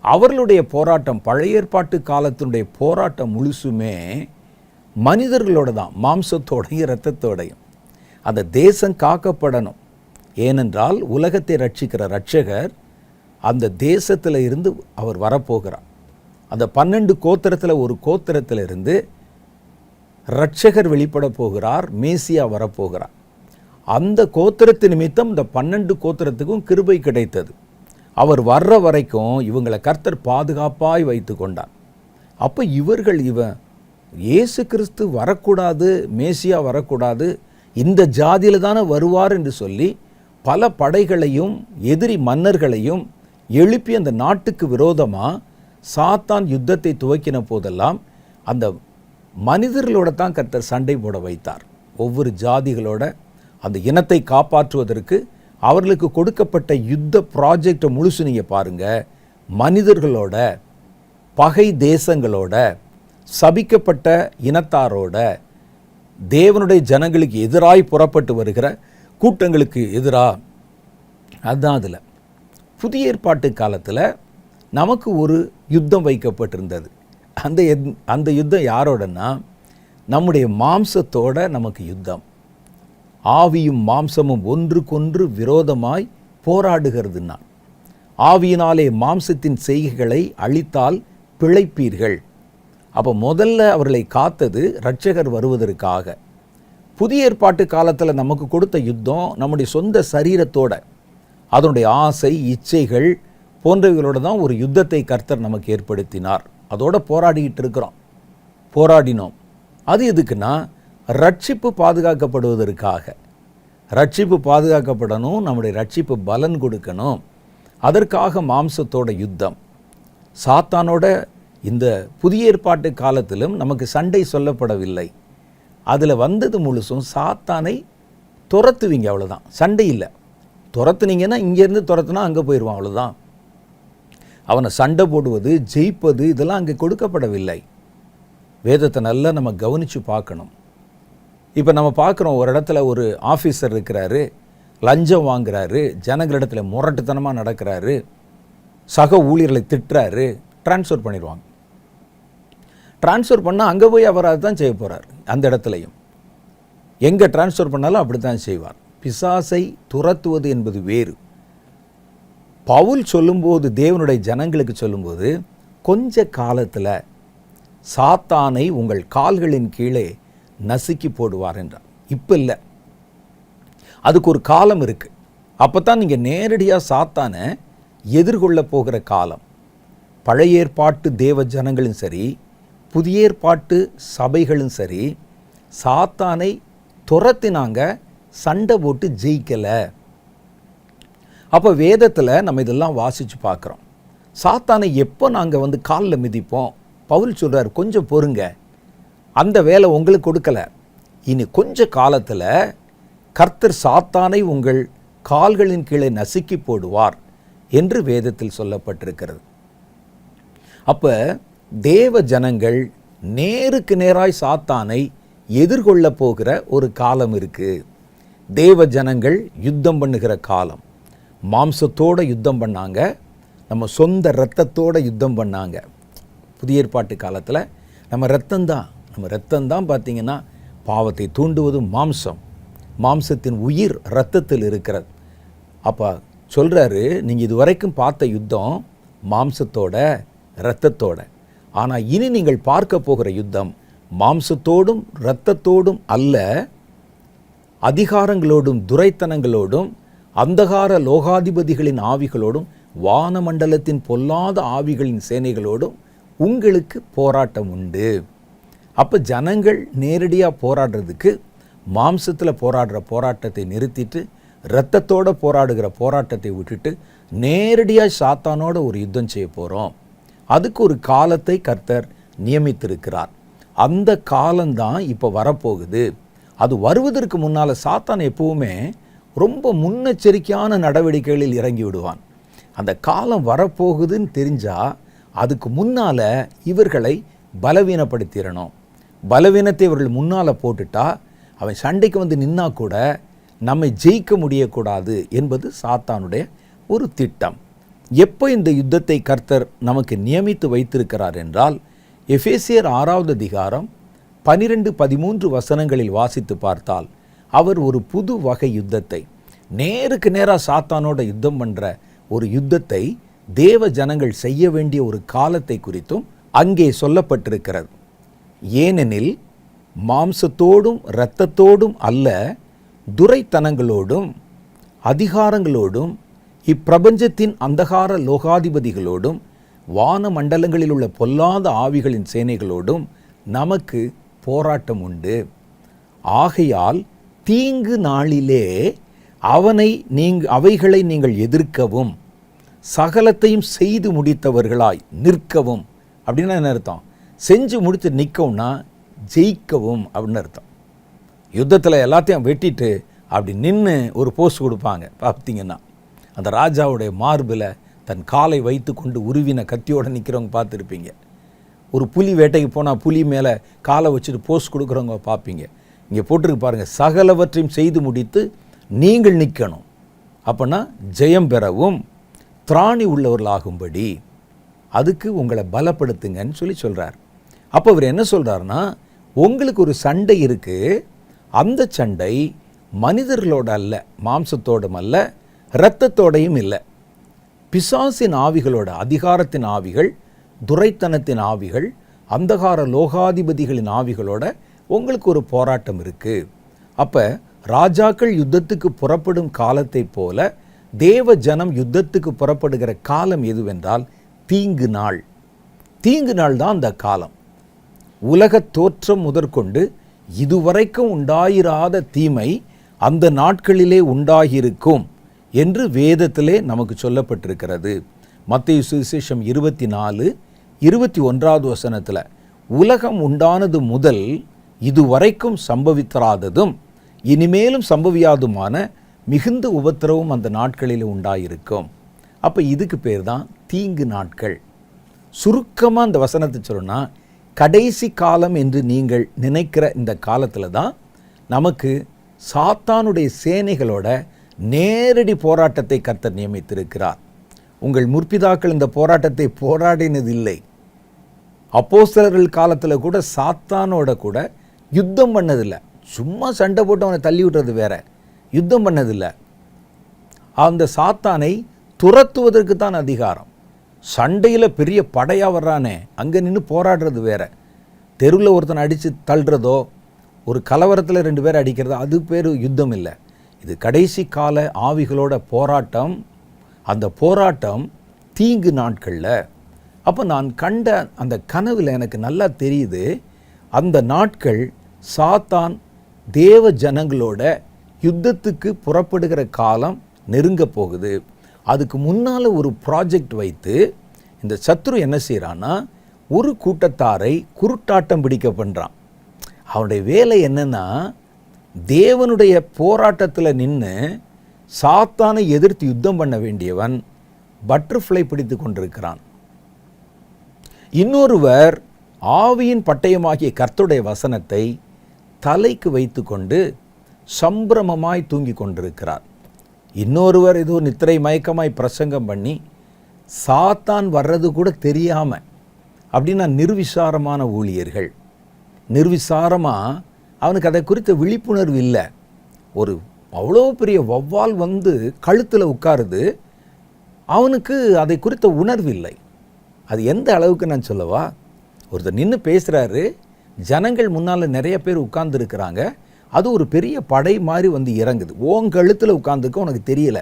அவர்களுடைய போராட்டம், பழைய ஏற்பாட்டு காலத்தினுடைய போராட்டம் முழுசுமே மனிதர்களோட தான், மாம்சத்தோடையும் இரத்தத்தோடையும். அந்த தேசம் காக்கப்படணும். ஏனென்றால் உலகத்தை ரட்சிக்கிற ரட்சகர் அந்த தேசத்தில் இருந்து அவர் வரப்போகிறார். அந்த 12 கோத்திரத்தில் ஒரு கோத்திரத்தில் இருந்து ரட்சகர் வெளிப்பட போகிறார், மேசியா வரப்போகிறார். அந்த கோத்திரத்து நிமித்தம் இந்த 12 கோத்திரத்துக்கும் கிருபை கிடைத்தது. அவர் வர்ற வரைக்கும் இவங்களை கர்த்தர் பாதுகாப்பாய் வைத்து கொண்டார். அப்போ இவர்கள் இயேசு கிறிஸ்து வரக்கூடாது, மேசியா வரக்கூடாது, இந்த ஜாதியில் தானே வருவார் என்று சொல்லி பல படைகளையும் எதிரி மன்னர்களையும் எழுப்பி அந்த நாட்டுக்கு விரோதமாக சாத்தான் யுத்தத்தை துவக்கின போதெல்லாம் அந்த மனிதர்களோட தான் கர்த்தர் சண்டை போட வைத்தார். ஒவ்வொரு ஜாதிகளோட அந்த இனத்தை காப்பாற்றுவதற்கு அவர்களுக்கு கொடுக்கப்பட்ட யுத்த ப்ராஜெக்டை முழுசு நீங்கள் பாருங்கள். மனிதர்களோட, பகை தேசங்களோட, சபிக்கப்பட்ட இனத்தாரோட, தேவனுடைய ஜனங்களுக்கு எதிராய் புறப்பட்டு வருகிற கூட்டங்களுக்கு எதிராக. அதுதான் அதில் புதிய ஏற்பாட்டு காலத்தில் நமக்கு ஒரு யுத்தம் வைக்கப்பட்டிருந்தது. அந்த யுத்தம் யாரோடனா நம்முடைய மாம்சத்தோட நமக்கு யுத்தம். ஆவியும் மாம்சமும் ஒன்றுக்கொன்று விரோதமாய் போராடுகிறதுனா, ஆவியினாலே மாம்சத்தின் செய்கைகளை அழித்தால் பிழைப்பீர்கள். அப்போ முதல்ல அவர்களை காத்தது இரட்சகர் வருவதற்காக. புதிய ஏற்பாட்டு காலத்தில் நமக்கு கொடுத்த யுத்தம் நம்முடைய சொந்த சரீரத்தோட, அதனுடைய ஆசை, இச்சைகள் போன்றவைகளோட தான் ஒரு யுத்தத்தை கர்த்தர் நமக்கு ஏற்படுத்தினார். அதோட போராடினோம். அது எதுக்குன்னா ரட்சிப்பு பாதுகாக்கப்படுவதற்காக. ரட்சிப்பு பாதுகாக்கப்படணும், நம்முடைய ரட்சிப்பு பலன் கொடுக்கணும். அதற்காக மாம்சத்தோட யுத்தம். சாத்தானோட இந்த புதிய ஏற்பாட்டு காலத்திலும் நமக்கு சண்டை சொல்லப்படவில்லை. அதில் வந்தது முழுசும் சாத்தானை துரத்துவீங்க, அவ்வளோதான். சண்டை இல்லை. துரத்துனீங்கன்னா இங்கேருந்து துரத்துனா அங்கே போயிடுவான், அவ்வளோதான். அவனை சண்டை போடுவது, ஜெயிப்பது இதெல்லாம் அங்கே கொடுக்கப்படவில்லை. வேதத்தை நல்லா நம்ம கவனித்து பார்க்கணும். இப்போ நம்ம பார்க்குறோம், ஒரு இடத்துல ஒரு ஆஃபீஸர் இருக்கிறாரு, லஞ்சம் வாங்குறாரு, ஜனங்களிடத்தில் முரட்டுத்தனமாக நடக்கிறாரு, சக ஊழியர்களை திட்டுறாரு, ட்ரான்ஸ்ஃபர் பண்ணிடுவாங்க. ட்ரான்ஸ்ஃபர் பண்ணால் அங்கே போய் அவர் அதை தான் செய்ய போகிறார். அந்த இடத்துலையும் எங்கே ட்ரான்ஸ்ஃபர் பண்ணாலும் அப்படி தான் செய்வார். பிசாசை துரத்துவது என்பது வேறு. பவுல் சொல்லும்போது, தேவனுடைய ஜனங்களுக்கு சொல்லும்போது, கொஞ்ச காலத்தில் சாத்தானை உங்கள் கால்களின் கீழே நசுக்கி போடுவார் என்றார். இப்போ இல்லை, அதுக்கு ஒரு காலம் இருக்குது. அப்போ தான் நீங்கள் நேரடியாக சாத்தானை எதிர்கொள்ள போகிற காலம். பழைய ஏற்பாட்டு தேவ ஜனங்களும் சரி, புதிய ஏற்பாட்டு சபைகளும் சரி, சாத்தானை துரத்தினாங்க, சண்டை போட்டு ஜெயிக்கலை. அப்போ வேதத்தில் நம்ம இதெல்லாம் வாசித்து பார்க்குறோம். சாத்தானை எப்போ நாங்கள் வந்து காலில் மிதிப்போம்? பவுல் சொல்கிறார், கொஞ்சம் பொறுங்க, அந்த வேலை உங்களுக்கு கொடுக்கலை. இனி கொஞ்ச காலத்தில் கர்த்தர் சாத்தானை உங்கள் கால்களின் கீழே நசுக்கி போடுவார் என்று வேதத்தில் சொல்லப்பட்டிருக்கிறது. அப்போ தேவ ஜனங்கள் நேருக்கு நேராய் சாத்தானை எதிர்கொள்ள போகிற ஒரு காலம் இருக்குது. தேவ ஜனங்கள் யுத்தம் பண்ணுகிற காலம். மாம்சத்தோடு யுத்தம் பண்ணாங்க, நம்ம சொந்த இரத்தத்தோடு யுத்தம் பண்ணாங்க. புதிய ஏற்பாட்டு காலத்தில் நம்ம இரத்தம்தான் பார்த்திங்கன்னா பாவத்தை தூண்டுவது மாம்சம். மாம்சத்தின் உயிர் இரத்தத்தில் இருக்கிறது. அப்போ சொல்கிறாரு, நீங்கள் இது வரைக்கும் பார்த்த யுத்தம் மாம்சத்தோட இரத்தத்தோட. ஆனால் இனி நீங்கள் பார்க்க போகிற யுத்தம் மாம்சத்தோடும் இரத்தத்தோடும் அல்ல, அதிகாரங்களோடும் துரைத்தனங்களோடும் அந்தகார லோகாதிபதிகளின் ஆவிகளோடும் வானமண்டலத்தின் பொல்லாத ஆவிகளின் சேனைகளோடும் உங்களுக்கு போராட்டம் உண்டு. அப்போ ஜனங்கள் நேரடியாக போராடுறதுக்கு மாம்சத்தில் போராடுற போராட்டத்தை நிறுத்திட்டு இரத்தத்தோடு போராடுகிற போராட்டத்தை விட்டுட்டு நேரடியாக சாத்தானோட ஒரு யுத்தம் செய்ய போகிறோம். அதுக்கு ஒரு காலத்தை கர்த்தர் நியமித்திருக்கிறார். அந்த காலம்தான் இப்போ வரப்போகுது. அது வருவதற்கு முன்னால் சாத்தான் எப்பவுமே ரொம்ப முன்னெச்சரிக்கையான நடவடிக்கைகளில் இறங்கி விடுவான். அந்த காலம் வரப்போகுதுன்னு தெரிஞ்சால் அதுக்கு முன்னால் இவர்களை பலவீனப்படுத்திடணும். பலவீனத்தை இவர்கள் முன்னால் போட்டுட்டா அவன் சண்டைக்கு வந்து நின்னா கூட நம்மை ஜெயிக்க முடியக்கூடாது என்பது சாத்தானுடைய ஒரு திட்டம். எப்போ இந்த யுத்தத்தை கர்த்தர் நமக்கு நியமித்து வைத்திருக்கிறார் என்றால், எபேசியர் 6வது அதிகாரம் 12-13 வசனங்களில் வாசித்து பார்த்தால் அவர் ஒரு புது வகை யுத்தத்தை, நேருக்கு நேராக சாத்தானோட யுத்தம் பண்ணுற ஒரு யுத்தத்தை தேவ ஜனங்கள் செய்ய வேண்டிய ஒரு காலத்தை குறித்தும் அங்கே சொல்லப்பட்டிருக்கிறது. ஏனெனில் மாம்சத்தோடும் இரத்தத்தோடும் அல்ல, துரைத்தனங்களோடும் அதிகாரங்களோடும் இப்பிரபஞ்சத்தின் அந்தகார லோகாதிபதிகளோடும் வான மண்டலங்களில் உள்ள பொல்லாத ஆவிகளின் சேனைகளோடும் நமக்கு போராட்டம் உண்டு. ஆகையால் தீங்கு நாளிலே அவைகளை நீங்கள் எதிர்க்கவும் சகலத்தையும் செய்து முடித்தவர்களாய் நிற்கவும். அப்படின்னா என்ன அர்த்தம்? செஞ்சு முடித்து நிற்கவும்னா ஜெயிக்கவும் அப்படின்னு அர்த்தம். யுத்தத்தில் எல்லாத்தையும் வெட்டிட்டு அப்படி நின்று ஒரு போஸ்ட் கொடுப்பாங்க. பார்த்தீங்கன்னா அந்த ராஜாவுடைய மார்பில் தன் காலை வைத்து கொண்டு உருவின கத்தியோடு நிற்கிறவங்க பார்த்துருப்பீங்க. ஒரு புலி வேட்டைக்கு போனால் புலி மேலே காலை வச்சுட்டு போஸ்ட் கொடுக்குறவங்க பார்ப்பீங்க. இங்கே போட்டிருக்கு பாருங்கள், சகலவற்றையும் செய்து முடித்து நீங்கள் நிற்கணும். அப்போனா ஜெயம் பெறவும் திராணி உள்ளவர்களாகும்படி அதுக்கு உங்களை பலப்படுத்துங்கன்னு சொல்கிறார். அப்போ அவர் என்ன சொல்கிறாருன்னா, உங்களுக்கு ஒரு சண்டை இருக்குது. அந்த சண்டை மனிதர்களோட அல்ல, மாம்சத்தோடும் அல்ல, இரத்தத்தோடையும் இல்லை. பிசாசின் ஆவிகளோட, அதிகாரத்தின் ஆவிகள், துரைத்தனத்தின் ஆவிகள், அந்தகார லோகாதிபதிகளின் ஆவிகளோட உங்களுக்கு ஒரு போராட்டம் இருக்குது. அப்போ ராஜாக்கள் யுத்தத்துக்கு புறப்படும் காலத்தை போல தேவ ஜனம் யுத்தத்துக்கு புறப்படுகிற காலம் எதுவென்றால் தீங்கு நாள். தீங்கு நாள் தான் அந்த காலம். உலக தோற்றம் முதற்கொண்டு இதுவரைக்கும் உண்டாயிராத தீமை அந்த நாட்களிலே உண்டாகியிருக்கும் என்று வேதத்திலே நமக்கு சொல்லப்பட்டிருக்கிறது. மத்தேயு சுவிசேஷம் 24:21 வசனத்தில் உலகம் உண்டானது முதல் இதுவரைக்கும் சம்பவித்தராததும் இனிமேலும் சம்பவியாதுமான மிகுந்த உபத்திரவும் அந்த நாட்களில் உண்டாயிருக்கும். அப்போ இதுக்கு பேர் தான் தீங்கு நாட்கள். சுருக்கமாக அந்த வசனத்தை சொல்லணும்னா, கடைசி காலம் என்று நீங்கள் நினைக்கிற இந்த காலத்தில் தான் நமக்கு சாத்தானுடைய சேனைகளோட நேரடி போராட்டத்தை கர்த்தர் நியமித்திருக்கிறார். உங்கள் முற்பிதாக்கள் இந்த போராட்டத்தை போராடினதில்லை. அப்போஸ்தலர்கள் காலத்தில் கூட சாத்தானோட கூட யுத்தம் பண்ணதில்லை. சும்மா சண்டை போட்டு அவனை தள்ளி விடுறது வேற, யுத்தம் பண்ணதில்லை. அந்த சாத்தானை துரத்துவதற்கு தான் அதிகாரம். சண்டையில் பெரிய படையாக வர்றானே, அங்கே நின்று போராடுறது வேற. தெருவில் ஒருத்தனை அடித்து தள்ளுறதோ, ஒரு கலவரத்தில் 2 பேர் அடிக்கிறதோ, அது பேர் யுத்தம் இல்லை. இது கடைசி கால ஆவிகளோட போராட்டம். அந்த போராட்டம் தீங்கு நாட்களில். அப்போ நான் கண்ட அந்த கனவில் எனக்கு நல்லா தெரியுது, அந்த நாட்கள் சாத்தான் தேவ ஜனங்களோட யுத்தத்துக்கு புறப்படுகிற காலம் நெருங்க போகுது. அதுக்கு முன்னால் ஒரு ப்ராஜெக்ட் வைத்து இந்த சத்ரு என்ன செய்கிறான்னா, ஒரு கூட்டத்தாரை குருட்டாட்டம் பிடிக்க பண்ணுறான். அவனுடைய வேலை என்னன்னா, தேவனுடைய போராட்டத்தில் நின்று சாத்தானை எதிர்த்து யுத்தம் பண்ண வேண்டியவன் பட்டர்ஃப்ளை பிடித்து கொண்டிருக்கிறான். இன்னொருவர் ஆவியின் பட்டயமாகிய கர்த்தருடைய வசனத்தை தலைக்கு வைத்து கொண்டு சம்பிரமமாய் தூங்கி கொண்டிருக்கிறார். இன்னொருவர் ஏதோ நித்திரை மயக்கமாய் பிரசங்கம் பண்ணி சாத்தான் வர்றது கூட தெரியாமல், அப்படின்னா நிர்விசாரமான ஊழியர்கள். நிர்விசாரமாக அவனுக்கு அதை குறித்த விழிப்புணர்வு இல்லை. ஒரு அவ்வளோ பெரிய வௌவால் வந்து கழுத்தில் உட்காருது, அவனுக்கு அதை குறித்த உணர்வு இல்லை. அது எந்த அளவுக்கு நான் சொல்லவா, ஒருத்தர் நின்று பேசுகிறாரு, ஜனங்கள் முன்னால் நிறைய பேர் உட்கார்ந்துருக்கிறாங்க, அது ஒரு பெரிய படை மாதிரி வந்து இறங்குது. உன் கழுத்தில் உட்காந்துக்க உனக்கு தெரியல,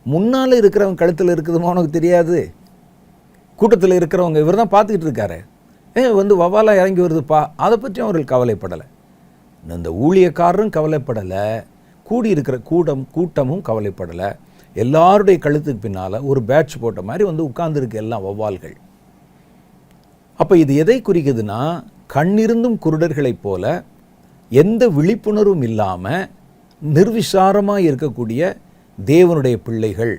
முன்னால் இருக்கிறவங்க கழுத்தில் இருக்குதுமா உனக்கு தெரியாது. கூட்டத்தில் இருக்கிறவங்க இவர் தான் பார்த்துக்கிட்டு இருக்காரு, வந்து வவ்வாலாக இறங்கி வருதுப்பா, அதை பற்றி அவர்கள் கவலைப்படலை. இந்த ஊழியக்காரரும் கவலைப்படலை, கூடியிருக்கிற கூட்டமும் கவலைப்படலை. எல்லாருடைய கழுத்துக்கு பின்னால் ஒரு பேட்ச் போட்ட மாதிரி வந்து உட்கார்ந்துருக்கு எல்லாம் வௌவால்கள். அப்போ இது எதை குறிக்குதுன்னா, கண்ணிருந்தும் குருடர்களைப் போல எந்த விழிப்புணர்வும் இல்லாமல் நிர்விசாரமாக இருக்கக்கூடிய தேவனுடைய பிள்ளைகள்.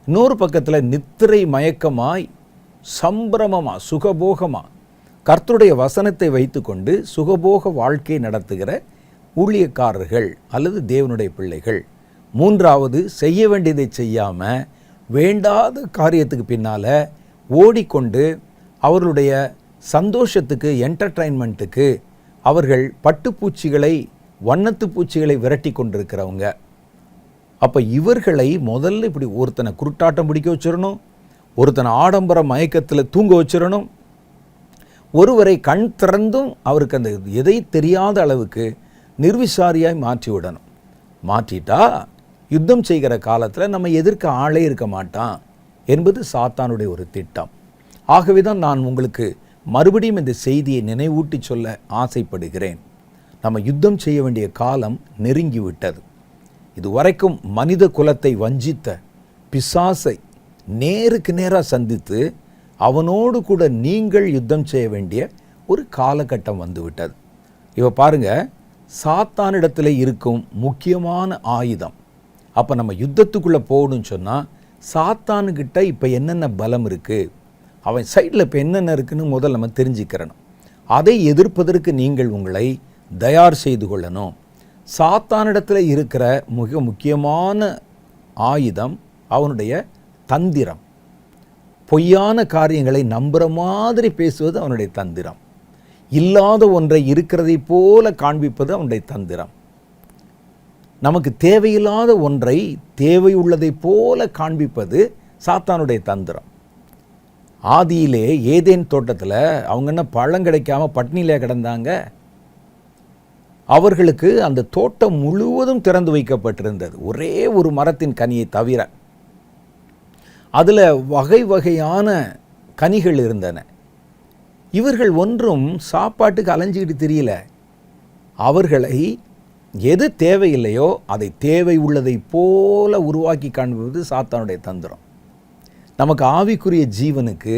இன்னொரு பக்கத்தில் நித்திரை மயக்கமாய் சம்பிரமமாக சுகபோகமாக கர்த்தருடைய வசனத்தை வைத்துக்கொண்டு சுகபோக வாழ்க்கை நடத்துகிற ஊழியக்காரர்கள் அல்லது தேவனுடைய பிள்ளைகள். மூன்றாவது, செய்ய வேண்டியதை செய்யாமல் வேண்டாத காரியத்துக்கு பின்னால் ஓடிக்கொண்டு அவர்களுடைய சந்தோஷத்துக்கு, என்டர்டைன்மெண்ட்டுக்கு அவர்கள் பட்டுப்பூச்சிகளை, வண்ணத்து பூச்சிகளை விரட்டி கொண்டிருக்கிறவங்க. அப்போ இவர்களை முதல்ல இப்படி ஒருத்தனை குருட்டாட்டம் பிடிக்க வச்சிடணும், ஒருத்தனை ஆடம்பர மயக்கத்தில் தூங்க வச்சிடணும், ஒருவரை கண் திறந்தும் அவருக்கு அந்த எதை தெரியாத அளவுக்கு நிர்விசாரியாய் மாற்றி விடணும். மாற்றிட்டா யுத்தம் செய்கிற காலத்தில் நம்ம எதிர்க்க ஆளே இருக்க மாட்டான் என்பது சாத்தானுடைய ஒரு திட்டம். ஆகவே தான் நான் உங்களுக்கு மறுபடியும் இந்த செய்தியை நினைவூட்டி சொல்ல ஆசைப்படுகிறேன். நம்ம யுத்தம் செய்ய வேண்டிய காலம் நெருங்கிவிட்டது. இதுவரைக்கும் மனித குலத்தை வஞ்சித்த பிசாசை நேருக்கு நேராக சந்தித்து அவனோடு கூட நீங்கள் யுத்தம் செய்ய வேண்டிய ஒரு காலகட்டம் வந்துவிட்டது. இப்போ பாருங்க, சாத்தானிடத்தில் இருக்கும் முக்கியமான ஆயுதம். அப்போ நம்ம யுத்தத்துக்குள்ளே போகணும்னு சொன்னால் சாத்தானுக்கிட்ட இப்போ என்னென்ன பலம் இருக்குது, அவன் சைடில் இப்போ என்னென்ன இருக்குன்னு முதல்ல நம்ம தெரிஞ்சுக்கிறணும். அதை எதிர்ப்பதற்கு நீங்கள் உங்களை தயார் செய்து கொள்ளணும். சாத்தானிடத்தில் இருக்கிற மிக முக்கியமான ஆயுதம் அவனுடைய தந்திரம். பொய்யான காரியங்களை நம்புகிற மாதிரி பேசுவது அவனுடைய தந்திரம். இல்லாத ஒன்றை இருக்கிறதை போல காண்பிப்பது அவனுடைய தந்திரம். நமக்கு தேவையில்லாத ஒன்றை தேவையுள்ளதை போல காண்பிப்பது சாத்தானுடைய தந்திரம். ஆதியிலே ஏதேன் தோட்டத்தில் அவங்க என்ன பழம் கிடைக்காம பட்னியிலே கிடந்தாங்க? அவர்களுக்கு அந்த தோட்டம் முழுவதும் திறந்து வைக்கப்பட்டிருந்தது, ஒரே ஒரு மரத்தின் கனியை தவிர. அதில் வகை வகையான கனிகள் இருந்தன. இவர்கள் ஒன்றும் சாப்பாட்டுக்கு அலைஞ்சிக்கிட்டு தெரியல. அவர்களை எது தேவையில்லையோ அதை தேவை உள்ளதை போல உருவாக்கி காண்பது சாத்தானுடைய தந்திரம். நமக்கு ஆவிக்குரிய ஜீவனுக்கு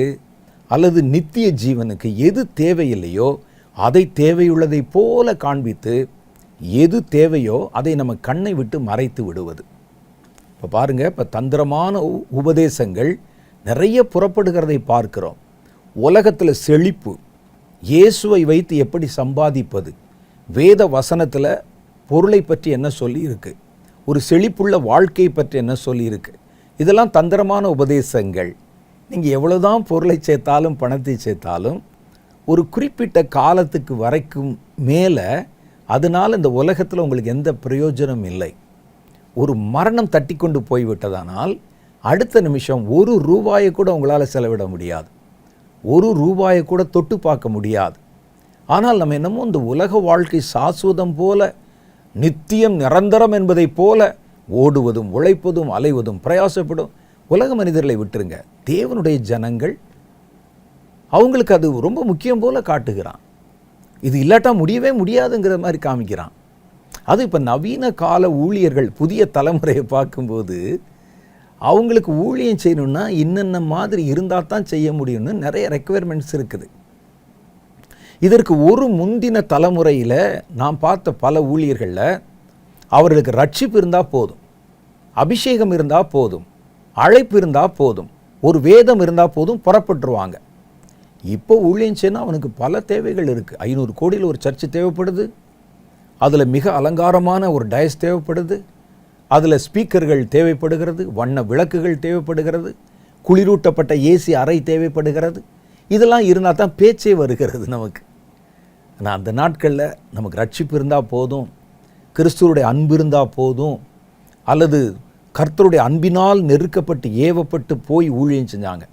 அல்லது நித்திய ஜீவனுக்கு எது தேவையில்லையோ அதை தேவையுள்ளதை போல காண்பித்து, எது தேவையோ அதை நம்ம கண்ணை விட்டு மறைத்து விடுவது. இப்போ பாருங்கள், இப்போ தந்திரமான உபதேசங்கள் நிறைய புறப்படுகிறதை பார்க்கிறோம். உலகத்தில் செழிப்பு, இயேசுவை வைத்து எப்படி சம்பாதிப்பது, வேத வசனத்தில் பொருளை பற்றி என்ன சொல்லியிருக்கு, ஒரு செழிப்புள்ள வாழ்க்கையை பற்றி என்ன சொல்லியிருக்கு, இதெல்லாம் தந்திரமான உபதேசங்கள். நீங்கள் எவ்வளோதான் பொருளை சேர்த்தாலும் பணத்தை சேர்த்தாலும் ஒரு குறிப்பிட்ட காலத்துக்கு வரைக்கும் மேலே அதனால் இந்த உலகத்தில் உங்களுக்கு எந்த பிரயோஜனம் இல்லை. ஒரு மரணம் தட்டி கொண்டு போய்விட்டதானால் அடுத்த நிமிஷம் ஒரு ரூபாயை கூட உங்களால் செலவிட முடியாது, ஒரு ரூபாயை கூட தொட்டு பார்க்க முடியாது. ஆனால் நம்ம என்னமோ இந்த உலக வாழ்க்கை சாஸ்வதம் போல, நித்தியம் நிரந்தரம் என்பதைப் போல ஓடுவதும் உழைப்பதும் அலைவதும் பிரயாசப்படும் உலக மனிதர்களை விட்டுருங்க. தேவனுடைய ஜனங்கள் அவங்களுக்கு அது ரொம்ப முக்கியம் போல காட்டுகிறான். இது இல்லாட்டா முடியவே முடியாதுங்கிற மாதிரி காமிக்கிறான். அது இப்போ நவீன கால ஊழியர்கள், புதிய தலைமுறையை பார்க்கும்போது அவங்களுக்கு ஊழியம் செய்யணும்னா இன்னென்ன மாதிரி இருந்தால் தான் செய்ய முடியும்னு நிறைய ரெக்குயர்மெண்ட்ஸ் இருக்குது. இதற்கு ஒரு முந்தின தலைமுறையில் நான் பார்த்த பல ஊழியர்களில் அவர்களுக்கு ரட்சிப்பு இருந்தால் போதும், அபிஷேகம் இருந்தால் போதும், அழைப்பு இருந்தால் போதும், ஒரு வேதம் இருந்தால் போதும், புறப்பட்டுருவாங்க. இப்போ ஊழியம் செய்யணும் அவனுக்கு பல தேவைகள் இருக்குது. 500 கோடியில் ஒரு சர்ச்சு தேவைப்படுது, அதில் மிக அலங்காரமான ஒரு டயஸ் தேவைப்படுது, அதில் ஸ்பீக்கர்கள் தேவைப்படுகிறது, வண்ண விளக்குகள் தேவைப்படுகிறது, குளிரூட்டப்பட்ட ஏசி அறை தேவைப்படுகிறது. இதெல்லாம் இருந்தால் தான் பேச்சே வருகிறது நமக்கு. ஆனால் அந்த நாட்களில் நமக்கு ரட்சிப்பு இருந்தால் போதும், கிறிஸ்துவனுடைய அன்பு இருந்தால் போதும், அல்லது கர்த்தருடைய அன்பினால் நெருக்கப்பட்டு ஏவப்பட்டு போய் ஊழியம் செஞ்சாங்க.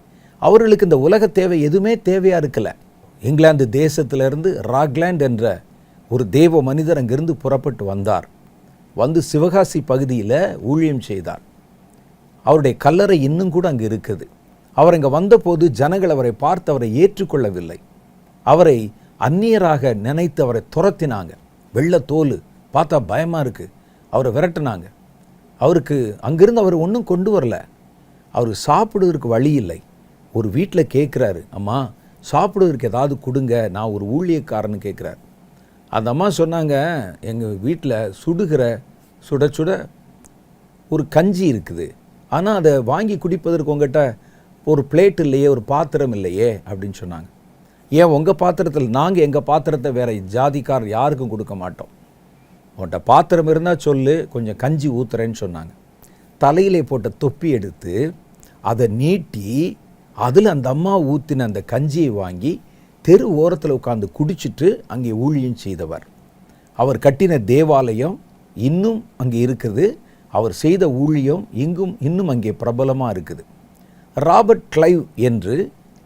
அவர்களுக்கு இந்த உலக தேவை எதுவுமே தேவையாக இருக்கலை. இங்கிலாந்து தேசத்திலிருந்து ராக்லாண்ட் என்ற ஒரு தேவ மனிதர் அங்கிருந்து புறப்பட்டு வந்தார். வந்து சிவகாசி பகுதியில் ஊழியம் செய்தார். அவருடைய கல்லறை இன்னும் கூட அங்கே இருக்குது. அவர் இங்கே வந்தபோது ஜனங்கள் அவரை பார்த்து அவரை ஏற்றுக்கொள்ளவில்லை. அவரை அந்நியராக நினைத்து அவரை துரத்தினாங்க. வெள்ளை தோல், பார்த்தா பயமாக இருக்குது. அவரை விரட்டினாங்க. அவருக்கு அங்கிருந்து அவர் ஒன்றும் கொண்டு வரல. அவருக்கு சாப்பிடுவதற்கு வழி இல்லை. ஒரு வீட்டில் கேட்குறாரு, அம்மா சாப்பிடுவதற்கு ஏதாவது கொடுங்க, நான் ஒரு ஊழியக்காரன்னு கேட்குறாரு. அந்த அம்மா சொன்னாங்க, எங்கள் வீட்டில் சுட சுட ஒரு கஞ்சி இருக்குது, ஆனால் அதை வாங்கி குடிப்பதற்கு உங்கள்கிட்ட ஒரு பிளேட் இல்லையே, ஒரு பாத்திரம் இல்லையே அப்படின்னு சொன்னாங்க. ஏன் உங்கள் பாத்திரத்தில்? நாங்கள் எங்கள் பாத்திரத்தை வேறு ஜாதிக்காரர் யாருக்கும் கொடுக்க மாட்டோம். உன்கிட்ட பாத்திரம் இருந்தால் சொல்லு, கொஞ்சம் கஞ்சி ஊற்றுறேன்னு சொன்னாங்க. தலையிலே போட்ட தொப்பி எடுத்து அதை நீட்டி அதில் அந்த அம்மா ஊற்றின அந்த கஞ்சியை வாங்கி தெரு ஓரத்தில் உட்காந்து குடிச்சிட்டு அங்கே ஊழியம் செய்தவர். அவர் கட்டின தேவாலயம் இன்னும் அங்கே இருக்குது. அவர் செய்த ஊழியம் இன்னும் அங்கே பிரபலமாக இருக்குது. ராபர்ட் கிளைவ் என்று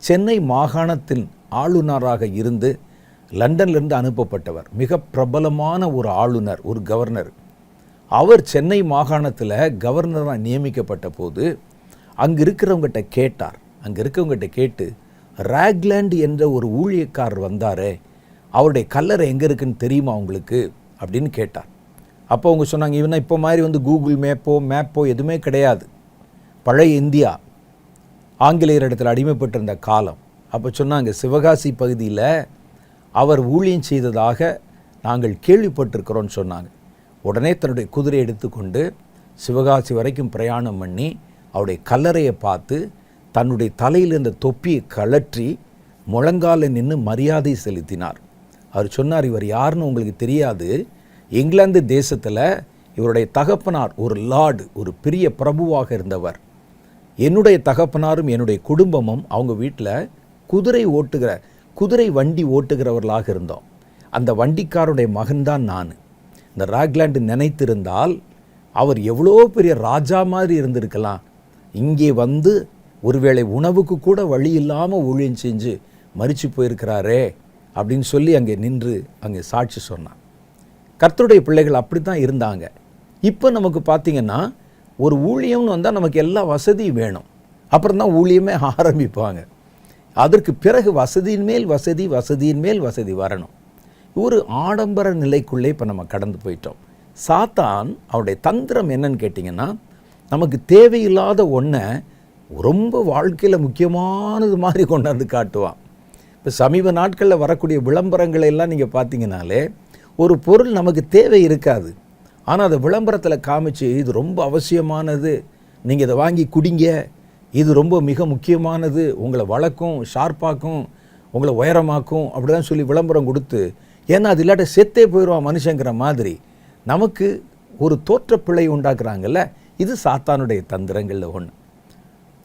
சென்னை மாகாணத்தின் ஆளுநராக இருந்து லண்டன்லேருந்து அனுப்பப்பட்டவர். மிக பிரபலமான ஒரு ஆளுநர், ஒரு கவர்னர். அவர் சென்னை மாகாணத்தில் கவர்னராக நியமிக்கப்பட்ட போது அங்கே இருக்கிறவங்ககிட்ட கேட்டு ராக்லாண்ட் என்ற ஒரு ஊழியக்காரர் வந்தாரே, அவருடைய கல்லறை எங்கே இருக்குன்னு தெரியுமா உங்களுக்கு அப்படின்னு கேட்டார். அப்போ அவங்க சொன்னாங்க, இவனா இப்போ மாதிரி கூகுள் மேப்போ எதுவுமே கிடையாது. பழைய இந்தியா ஆங்கிலேயர் இடத்துல அடிமைப்பட்டிருந்த காலம். அப்போ சொன்னாங்க, சிவகாசி பகுதியில் அவர் ஊழியம் செய்ததாக நாங்கள் கேள்விப்பட்டிருக்கிறோன்னு சொன்னாங்க. உடனே தன்னுடைய குதிரை எடுத்துக்கொண்டு சிவகாசி வரைக்கும் பிரயாணம் பண்ணி அவருடைய கல்லறையை பார்த்து தன்னுடைய தலையில் இருந்த தொப்பியை கழற்றி முழங்கால நின்று மரியாதை செலுத்தினார். அவர் சொன்னார், இவர் யாருன்னு உங்களுக்கு தெரியாது. இங்கிலாந்து தேசத்தில் இவருடைய தகப்பனார் ஒரு லார்டு, ஒரு பெரிய பிரபுவாக இருந்தவர். என்னுடைய தகப்பனாரும் என்னுடைய குடும்பமும் அவங்க வீட்டில் குதிரை வண்டி ஓட்டுகிறவர்களாக இருந்தோம். அந்த வண்டிக்காருடைய மகன்தான் நான். இந்த ராக்லாண்டு நினைத்திருந்தால் அவர் எவ்வளோ பெரிய ராஜா மாதிரி இருந்திருக்கலாம். இங்கே ஒருவேளை உணவுக்கு கூட வழி இல்லாமல் ஊழியம் செஞ்சு மரிச்சு போயிருக்கிறாரே அப்படின்னு சொல்லி அங்கே நின்று அங்கே சாட்சி சொன்னான். கர்த்தருடைய பிள்ளைகள் அப்படி தான் இருந்தாங்க. இப்போ நமக்கு பார்த்திங்கன்னா ஒரு ஊழியம்னு வந்தால் நமக்கு எல்லா வசதியும் வேணும். அப்புறம் தான் ஊழியமே ஆரம்பிப்பாங்க. அதற்கு பிறகு வசதியின் மேல் வசதி வரணும். ஒரு ஆடம்பர நிலைக்குள்ளே இப்போ நம்ம கடந்து போயிட்டோம். சாத்தான் அவருடைய தந்திரம் என்னன்னு கேட்டிங்கன்னா, நமக்கு தேவையில்லாத ஒன்றை ரொம்ப வாழ்க்கையில் முக்கியமானது மாதிரி கொண்டாந்து காட்டுவான். இப்போ சமீப நாட்களில் வரக்கூடிய விளம்பரங்களை எல்லாம் நீங்கள் பார்த்தீங்கன்னாலே ஒரு பொருள் நமக்கு தேவை இருக்காது, ஆனால் அதை விளம்பரத்தில் காமிச்சு இது ரொம்ப அவசியமானது, நீங்கள் இதை வாங்கி குடிங்க, இது ரொம்ப மிக முக்கியமானது, உங்களை வளர்க்கும், ஷார்ப்பாக்கும், உங்களை உயரமாக்கும் அப்படி தான் சொல்லி விளம்பரம் கொடுத்து, ஏன்னா அது இல்லாட்ட செத்தே போயிடுவான் மனுஷங்கிற மாதிரி நமக்கு ஒரு தோற்றப்பிழை உண்டாக்குறாங்கல்ல. இது சாத்தானுடைய தந்திரங்களில் ஒன்று.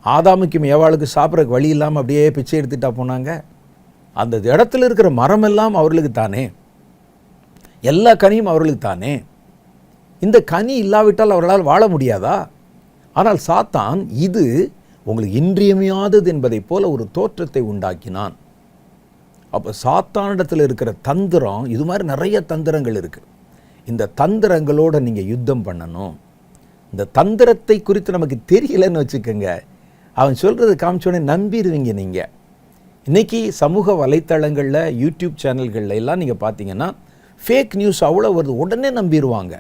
ஆதாமுக்கும் ஏவாளுக்கு சாப்பிட்றதுக்கு வழி இல்லாமல் அப்படியே பிச்சை எடுத்துட்டா போனாங்க. அந்த இடத்துல இருக்கிற மரமெல்லாம் அவர்களுக்கு தானே, எல்லா கனியும் அவர்களுக்கு தானே. இந்த கனி இல்லாவிட்டால் அவர்களால் வாழ முடியாதா? ஆனால் சாத்தான் இது உங்களுக்கு இன்றியமையாதது என்பதை போல ஒரு தோற்றத்தை உண்டாக்கினான். அப்போ சாத்தானிடத்தில் இருக்கிற தந்திரம், இது மாதிரி நிறைய தந்திரங்கள் இருக்குது. இந்த தந்திரங்களோடு நீங்கள் யுத்தம் பண்ணணும். இந்த தந்திரத்தை குறித்து நமக்கு தெரியலன்னு வச்சுக்கோங்க, அவன் சொல்கிறது காமிச்சோடனே நம்பிடுவீங்க. நீங்கள் இன்றைக்கி சமூக வலைத்தளங்களில், யூடியூப் சேனல்களில் எல்லாம் நீங்கள் பார்த்தீங்கன்னா ஃபேக் நியூஸ் அவ்வளோ வருது, உடனே நம்பிடுவாங்க.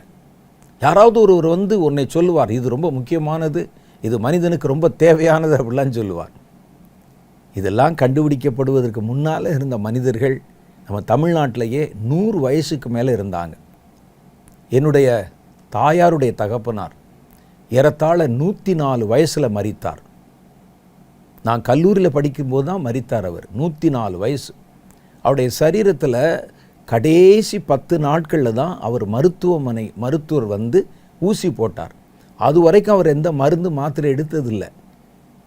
யாராவது ஒருவர் உன்னை சொல்லுவார், இது ரொம்ப முக்கியமானது, இது மனிதனுக்கு ரொம்ப தேவையானது அப்படிலாம் சொல்லுவார். இதெல்லாம் கண்டுபிடிக்கப்படுவதற்கு முன்னால் இருந்த மனிதர்கள் நம்ம தமிழ்நாட்டிலேயே 100 வயசுக்கு மேலே இருந்தாங்க. என்னுடைய தாயாருடைய தகப்பனார் ஏறத்தாழ 104 வயசில் மரித்தார். நான் கல்லூரியில் படிக்கும்போது தான் மரித்தார் அவர். 104 வயசு. அவருடைய சரீரத்தில் கடைசி 10 நாட்களில் தான் அவர் மருத்துவர் ஊசி போட்டார். அது வரைக்கும் அவர் எந்த மருந்து மாத்திரை எடுத்ததில்லை.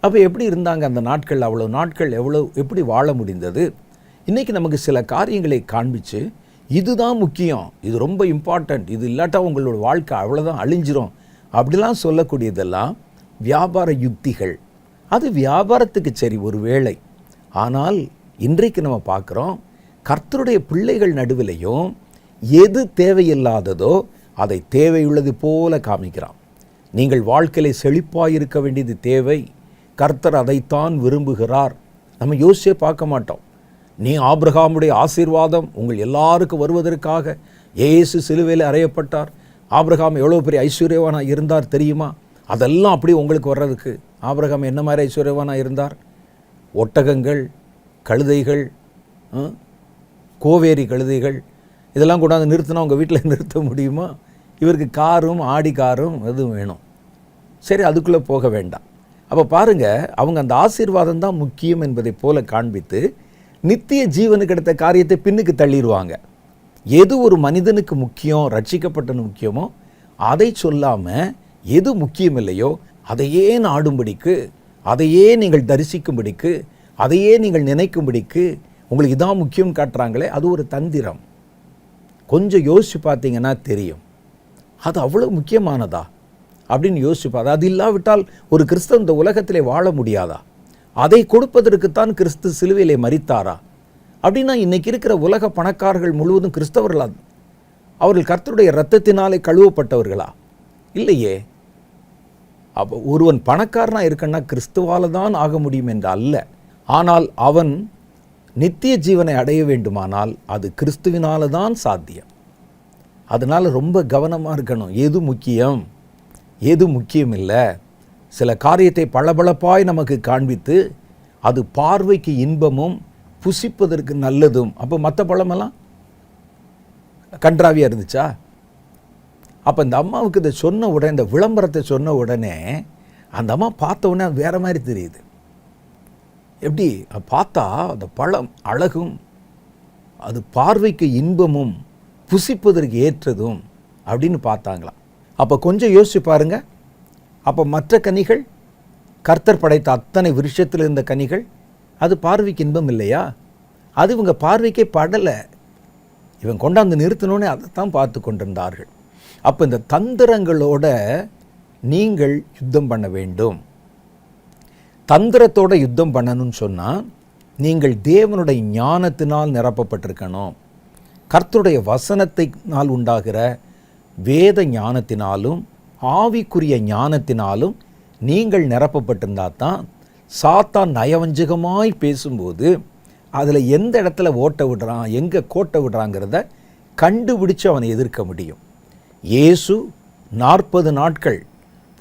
அப்போ எப்படி இருந்தாங்க அந்த நாட்கள்? அவ்வளோ நாட்கள் எப்படி வாழ முடிந்தது? இன்றைக்கி நமக்கு சில காரியங்களை காண்பித்து, இதுதான் முக்கியம், இது ரொம்ப இம்பார்ட்டண்ட், இது இல்லாட்டா உங்களோட வாழ்க்கை அவ்வளோதான் அழிஞ்சிரும் அப்படிலாம் சொல்லக்கூடியதெல்லாம் வியாபார யுக்திகள். அது வியாபாரத்துக்கு சரி ஒரு வேளை. ஆனால் இன்றைக்கு நம்ம பார்க்குறோம், கர்த்தருடைய பிள்ளைகள் நடுவிலையும் எது தேவையில்லாததோ அதை தேவையுள்ளது போல காமிக்கிறான். நீங்கள் வாழ்க்கையில் செழிப்பாக இருக்க வேண்டியது தேவை, கர்த்தர் அதைத்தான் விரும்புகிறார். நம்ம யோசிச்சே பார்க்க மாட்டோம். நீ ஆபிரகாமுடைய ஆசீர்வாதம் உங்கள் எல்லாருக்கும் வருவதற்காக இயேசு சிலுவையில் அறையப்பட்டார், ஆபிரகாம் எவ்வளோ பெரிய ஐஸ்வர்யவானாக இருந்தார் தெரியுமா? அதெல்லாம் அப்படியே உங்களுக்கு வர்றதுக்கு ஆபிரகாம் என்ன மாதிரி ஐஸ்வர்யவானாக இருந்தார்? ஒட்டகங்கள், கழுதைகள், கோவேரி கழுதைகள் இதெல்லாம் கொண்டாந்து நிறுத்தினா உங்கள் வீட்டில் நிறுத்த முடியுமா? இவருக்கு காரும் ஆடி காரும் எதுவும் வேணும். சரி, அதுக்குள்ளே போக வேண்டாம். அப்போ பாருங்கள், அவங்க அந்த ஆசீர்வாதம் தான் முக்கியம் என்பதை போல காண்பித்து நித்திய ஜீவனுக்கு எடுத்த காரியத்தை பின்னுக்கு தள்ளிடுவாங்க. எது ஒரு மனிதனுக்கு முக்கியம், ரட்சிக்கப்பட்டது முக்கியமோ அதை சொல்லாமல் எது முக்கியம் இல்லையோ அதையே நாடும்படிக்கு, அதையே நீங்கள் தரிசிக்கும்படிக்கு, அதையே நீங்கள் நினைக்கும்படிக்கு உங்களுக்கு இதான் முக்கியம் காட்டுறாங்களே, அது ஒரு தந்திரம். கொஞ்சம் யோசித்து பார்த்தீங்கன்னா தெரியும் அது அவ்வளோ முக்கியமானதா அப்படின்னு யோசிச்சு பார்த்தா. அது இல்லாவிட்டால் ஒரு கிறிஸ்தவ இந்த உலகத்திலே வாழ முடியாதா? அதை கொடுப்பதற்குத்தான் கிறிஸ்து சிலுவையிலே மரித்தாரா? அப்படின்னா இன்றைக்கி இருக்கிற உலக பணக்காரர்கள் முழுவதும் கிறிஸ்தவர்களா? அவர்கள் கர்த்தருடைய இரத்தத்தினாலே கழுவப்பட்டவர்களா? இல்லையே. அப்போ ஒருவன் பணக்காரனாக இருக்கன்னா கிறிஸ்துவால தான் ஆக முடியும் என்று அல்ல. ஆனால் அவன் நித்திய ஜீவனை அடைய வேண்டுமானால் அது கிறிஸ்துவினால தான் சாத்தியம். அதனால் ரொம்ப கவனமாக இருக்கணும். எது முக்கியம், எது முக்கியம் இல்லை. சில காரியத்தை பளபளப்பாய் நமக்கு காண்பித்து அது பார்வைக்கு இன்பமும் புசிப்பதற்கு நல்லதும். அப்போ மற்ற பழமெல்லாம் கன்றாவியாக இருந்துச்சா? அப்போ இந்த அம்மாவுக்கு இதை சொன்ன உடனே, இந்த விளம்பரத்தை சொன்ன உடனே அந்த அம்மா பார்த்த உடனே அது வேறு மாதிரி தெரியுது. எப்படி பார்த்தா அந்த பழம் அழகும், அது பார்வைக்கு இன்பமும் புசிப்பதற்கு ஏற்றதும் அப்படின்னு பார்த்தாங்களாம். அப்போ கொஞ்சம் யோசிச்சு பாருங்க. அப்போ மற்ற கனிகள், கர்த்தர் படைத்த அத்தனை விருட்சத்தில் இருந்த கனிகள், அது பார்வைக்கு இன்பம் இல்லையா? அது இவங்க பார்வைக்கே படலை. இவன் கொண்டாந்து நிறுத்தினோன்னே அதைத்தான் பார்த்து கொண்டிருந்தார்கள். அப்போ இந்த தந்திரங்களோட நீங்கள் யுத்தம் பண்ண வேண்டும். தந்திரத்தோட யுத்தம் பண்ணணும்னு சொன்னால் நீங்கள் தேவனுடைய ஞானத்தினால் நிரப்பப்பட்டிருக்கணும். கர்த்தருடைய வசனத்தினால் உண்டாகிற வேத ஞானத்தினாலும் ஆவிக்குரிய ஞானத்தினாலும் நீங்கள் நிரப்பப்பட்டிருந்தால் தான் சாத்தான் நயவஞ்சகமாய் பேசும்போது அதில் எந்த இடத்துல ஓட்ட விடுறான், எங்கே கோட்டை விடுறாங்கிறத கண்டுபிடிச்சு அவனை எதிர்க்க முடியும். இயேசு 40 நாட்கள்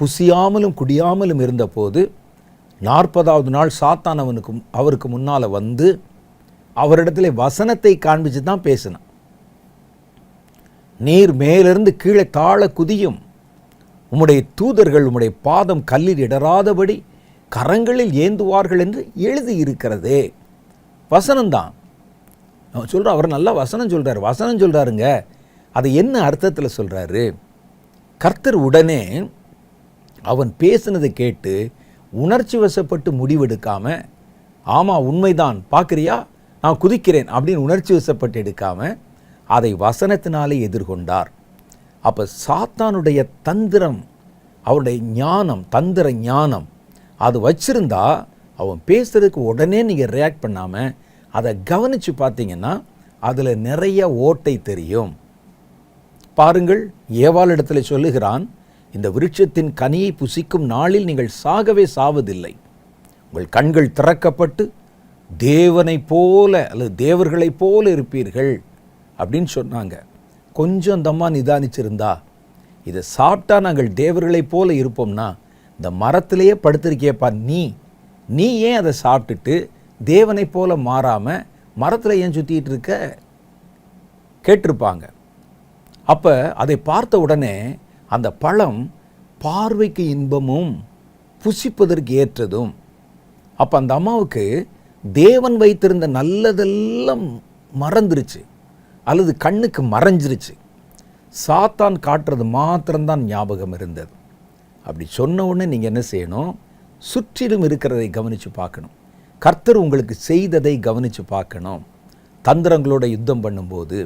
புசியாமலும் குடியாமலும் இருந்தபோது 40வது நாள் சாத்தான் அவருக்கு முன்னால் வந்து அவரிடத்துல வசனத்தை காண்பிச்சு தான் பேசினான். நீர் மேலிருந்து கீழே தாழ குதியும், உம்முடைய தூதர்கள் உம்முடைய பாதம் கல்லில் இடராதபடி கரங்களில் ஏந்துவார்கள் என்று எழுதியிருக்கிறதே. வசனம்தான் சொல்கிறார். அவர் நல்லா வசனம் சொல்கிறார். வசனம் சொல்கிறாருங்க. அதை என்ன அர்த்தத்தில் சொல்கிறாரு? கர்த்தர் உடனே அவன் பேசினதை கேட்டு உணர்ச்சி வசப்பட்டு முடிவெடுக்காமல், ஆமாம் உண்மைதான் பார்க்குறியா நான் குதிக்கிறேன் அப்படின்னு உணர்ச்சி வசப்பட்டு எடுக்காமல் அதை வசனத்தினாலே எதிர்கொண்டார். அப்போ சாத்தானுடைய தந்திரம், அவருடைய ஞானம், தந்திர ஞானம் அது வச்சிருந்தா அவன் பேசுறதுக்கு உடனே நீங்கள் ரியாக்ட் பண்ணாமல் அதை கவனித்து பார்த்தீங்கன்னா அதில் நிறைய ஓட்டை தெரியும். பாருங்கள், ஏவாளிடத்துல சொல்லுகிறான், இந்த விருட்சத்தின் கனியை புசிக்கும் நாளில் நீங்கள் சாகவே சாவதில்லை, உங்கள் கண்கள் திறக்கப்பட்டு தேவனைப் போல அல்லது தேவர்களைப் போல இருப்பீர்கள் அப்படின்னு சொன்னாங்க. கொஞ்சம் அந்தம்மா நிதானிச்சிருந்தா, இதை சாப்பிட்டா நாங்கள் தேவர்களைப் போல இருப்போம்னா இந்த மரத்திலேயே படுத்திருக்கேப்பா நீ ஏன் அதை சாப்பிட்டுட்டு தேவனை போல மாறாமல் மரத்தில் ஏன் சுற்றிட்டு இருக்க கேட்டிருப்பாங்க. அப்போ அதை பார்த்த உடனே அந்த பழம் பார்வைக்கு இன்பமும் புசிப்பதற்கு ஏற்றதும். அப்போ அந்த அம்மாவுக்கு தேவன் வைத்திருந்த நல்லதெல்லாம் மறந்துருச்சு அல்லது கண்ணுக்கு மறைஞ்சிருச்சு. சாத்தான் காட்டுறது மாத்திரம்தான் ஞாபகம் இருந்தது. அப்படி சொன்ன உடனே நீங்கள் என்ன செய்யணும்? சுற்றிலும் இருக்கிறதை கவனித்து பார்க்கணும். கர்த்தர் உங்களுக்கு செய்ததை கவனித்து பார்க்கணும். தந்திரங்களோட யுத்தம் பண்ணும்போது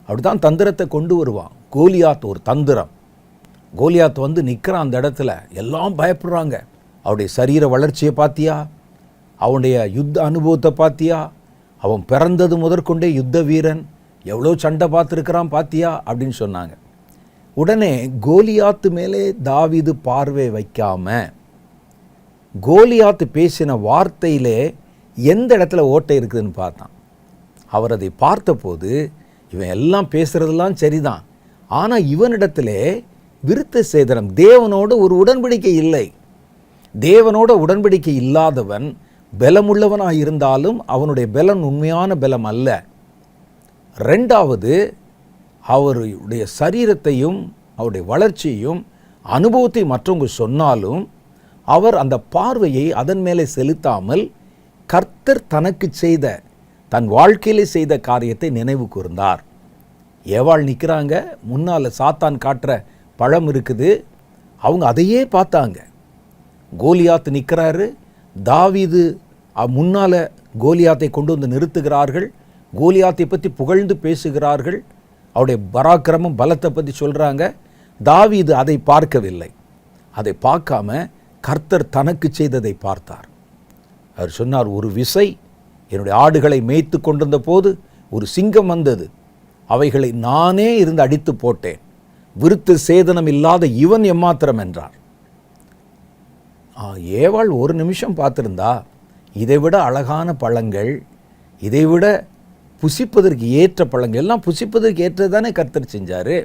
அப்படி தான் தந்திரத்தை கொண்டு வருவான். கோலியாத் ஒரு தந்திரம். கோலியாத் வந்து நிற்கிறான் அந்த இடத்துல, எல்லாம் பயப்படுறாங்க. அவருடைய சரீர வளர்ச்சியை பார்த்தியா, அவனுடைய யுத்த அனுபவத்தை பார்த்தியா, அவன் பிறந்தது முதற்கொண்டே யுத்த வீரன், எவ்வளோ சண்டை பார்த்துருக்கிறான் பார்த்தியா அப்படின்னு சொன்னாங்க. உடனே கோலியாத்து மேலே தாவீது பார்வை வைக்காம கோலியாத்து பேசின வார்த்தையிலே எந்த இடத்துல ஓட்டை இருக்குதுன்னு பார்த்தான். அவர் அதை பார்த்தபோது இவன் எல்லாம் பேசுறதெல்லாம் சரிதான், ஆனால் இவனிடத்திலே விருத்த சேதனம், தேவனோடு ஒரு உடன்படிக்கை இல்லை. தேவனோட உடன்படிக்கை இல்லாதவன் பலமுள்ளவனாக இருந்தாலும் அவனுடைய பலன் உண்மையான பலம் அல்ல. ரெண்டாவது, அவருடைய சரீரத்தையும் அவருடைய வளர்ச்சியையும் அனுபவத்தை மற்றவங்க சொன்னாலும் அவர் அந்த பார்வையை அதன் மேலே செலுத்தாமல் கர்த்தர் தனக்கு செய்த, தன் வாழ்க்கையிலே செய்த காரியத்தை நினைவு கூர்ந்தார். ஏவாள் நிற்கிறாங்க, முன்னால் சாத்தான் காட்டுற பழம் இருக்குது, அவங்க அதையே பார்த்தாங்க. கோலியாத் நிற்கிறாரு, தாவீது முன்னால் கோலியாத்தை கொண்டு வந்து நிறுத்துகிறார்கள், கோலியாத்தை பற்றி புகழ்ந்து பேசுகிறார்கள், அவருடைய பராக்கிரமம் பலத்தை பற்றி சொல்கிறாங்க. தாவீது அதை பார்க்கவில்லை. அதை பார்க்காம கர்த்தர் தனக்கு செய்ததை பார்த்தார். அவர் சொன்னார், ஒரு விசை என்னுடைய ஆடுகளை மேய்த்து கொண்டிருந்த போது ஒரு சிங்கம் வந்தது, அவைகளை நானே இருந்து அடித்து போட்டேன், விருத்த சேதனம் இல்லாத இவன் எம்மாத்திரம் என்றார். ஏவாள் ஒரு நிமிஷம் பார்த்திருந்தா, இதைவிட அழகான பழங்கள், இதைவிட புசிப்பதற்கு ஏற்ற பழங்கள், எல்லாம் புசிப்பதற்கு ஏற்றதானே கர்த்தர் செஞ்சாரு.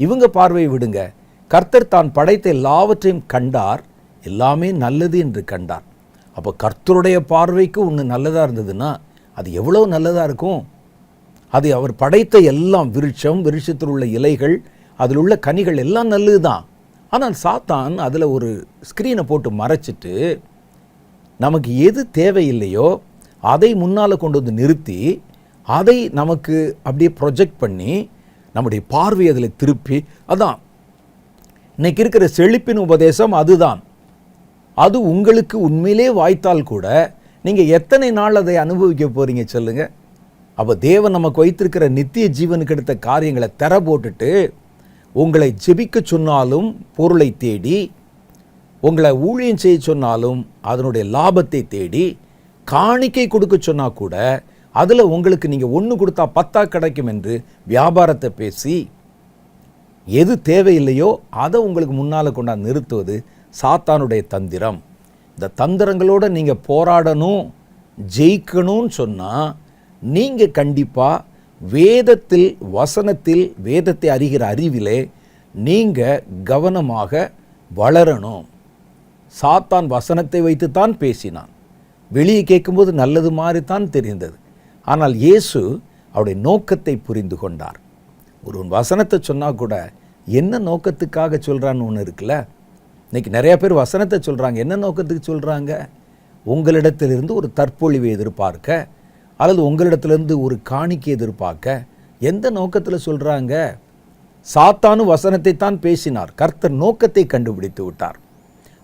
இவங்க பார்வையை விடுங்க, கர்த்தர் தான் படைத்த எல்லாவற்றையும் கண்டார், எல்லாமே நல்லது என்று கண்டார். அப்போ கர்த்தருடைய பார்வைக்கு ஒன்று நல்லதாக இருந்ததுன்னா அது எவ்வளோ நல்லதாக இருக்கும். அது அவர் படைத்த எல்லாம், விருட்சம், விருட்சத்தில் உள்ள இலைகள், அதில் உள்ள கனிகள் எல்லாம் நல்லது தான். ஆனால் சாத்தான் அதில் ஒரு ஸ்க்ரீனை போட்டு மறைச்சிட்டு நமக்கு எது தேவையில்லையோ அதை முன்னால் கொண்டு வந்து நிறுத்தி அதை நமக்கு அப்படியே ப்ரொஜெக்ட் பண்ணி நம்முடைய பார்வை அதில் திருப்பி, அதான் இன்னைக்கு இருக்கிற செழிப்பின் உபதேசம். அதுதான், அது உங்களுக்கு உண்மையிலே வாய்த்தால் கூட நீங்கள் எத்தனை நாள் அதை அனுபவிக்க போகிறீங்க சொல்லுங்க. அப்போ தேவன் நமக்கு வைத்திருக்கிற நித்திய ஜீவனுக்கு எடுத்த காரியங்களை தர போட்டுட்டு உங்களை ஜெபிக்க சொன்னாலும் பொருளை தேடி, உங்களை ஊழியம் செய்ய சொன்னாலும் அதனுடைய லாபத்தை தேடி, காணிக்கை கொடுக்க சொன்னால் கூட அதில் உங்களுக்கு நீங்கள் ஒன்று கொடுத்தா 10 கிடைக்கும் என்று வியாபாரத்தை பேசி, எது தேவையில்லையோ அதை உங்களுக்கு முன்னால் கொண்டாந்து நிறுத்துவது சாத்தானுடைய தந்திரம். இந்த தந்திரங்களோடு நீங்கள் போராடணும், ஜெயிக்கணும்னு சொன்னால் நீங்கள் கண்டிப்பாக வேதத்தில், வசனத்தில், வேதத்தை அறிகிற அறிவிலே நீங்கள் கவனமாக வளரணும். சாத்தான் வசனத்தை வைத்து தான் பேசினான், வெளியே கேட்கும்போது நல்லது மாதிரி தான் தெரிந்தது. ஆனால் இயேசு அவருடைய நோக்கத்தை புரிந்து கொண்டார். ஒரு வசனத்தை சொன்னால் கூட என்ன நோக்கத்துக்காக சொல்கிறான்னு ஒன்று இருக்குல்ல. இன்றைக்கி நிறையா பேர் வசனத்தை சொல்கிறாங்க, என்ன நோக்கத்துக்கு சொல்கிறாங்க? உங்களிடத்திலிருந்து ஒரு தற்பொழிவை எதிர்பார்க்க, அல்லது உங்களிடத்திலிருந்து ஒரு காணிக்கை எதிர்பார்க்க. எந்த நோக்கத்தில் சொல்கிறாங்க? சாத்தானு வசனத்தை தான் பேசினார், கர்த்தர் நோக்கத்தை கண்டுபிடித்து விட்டார்.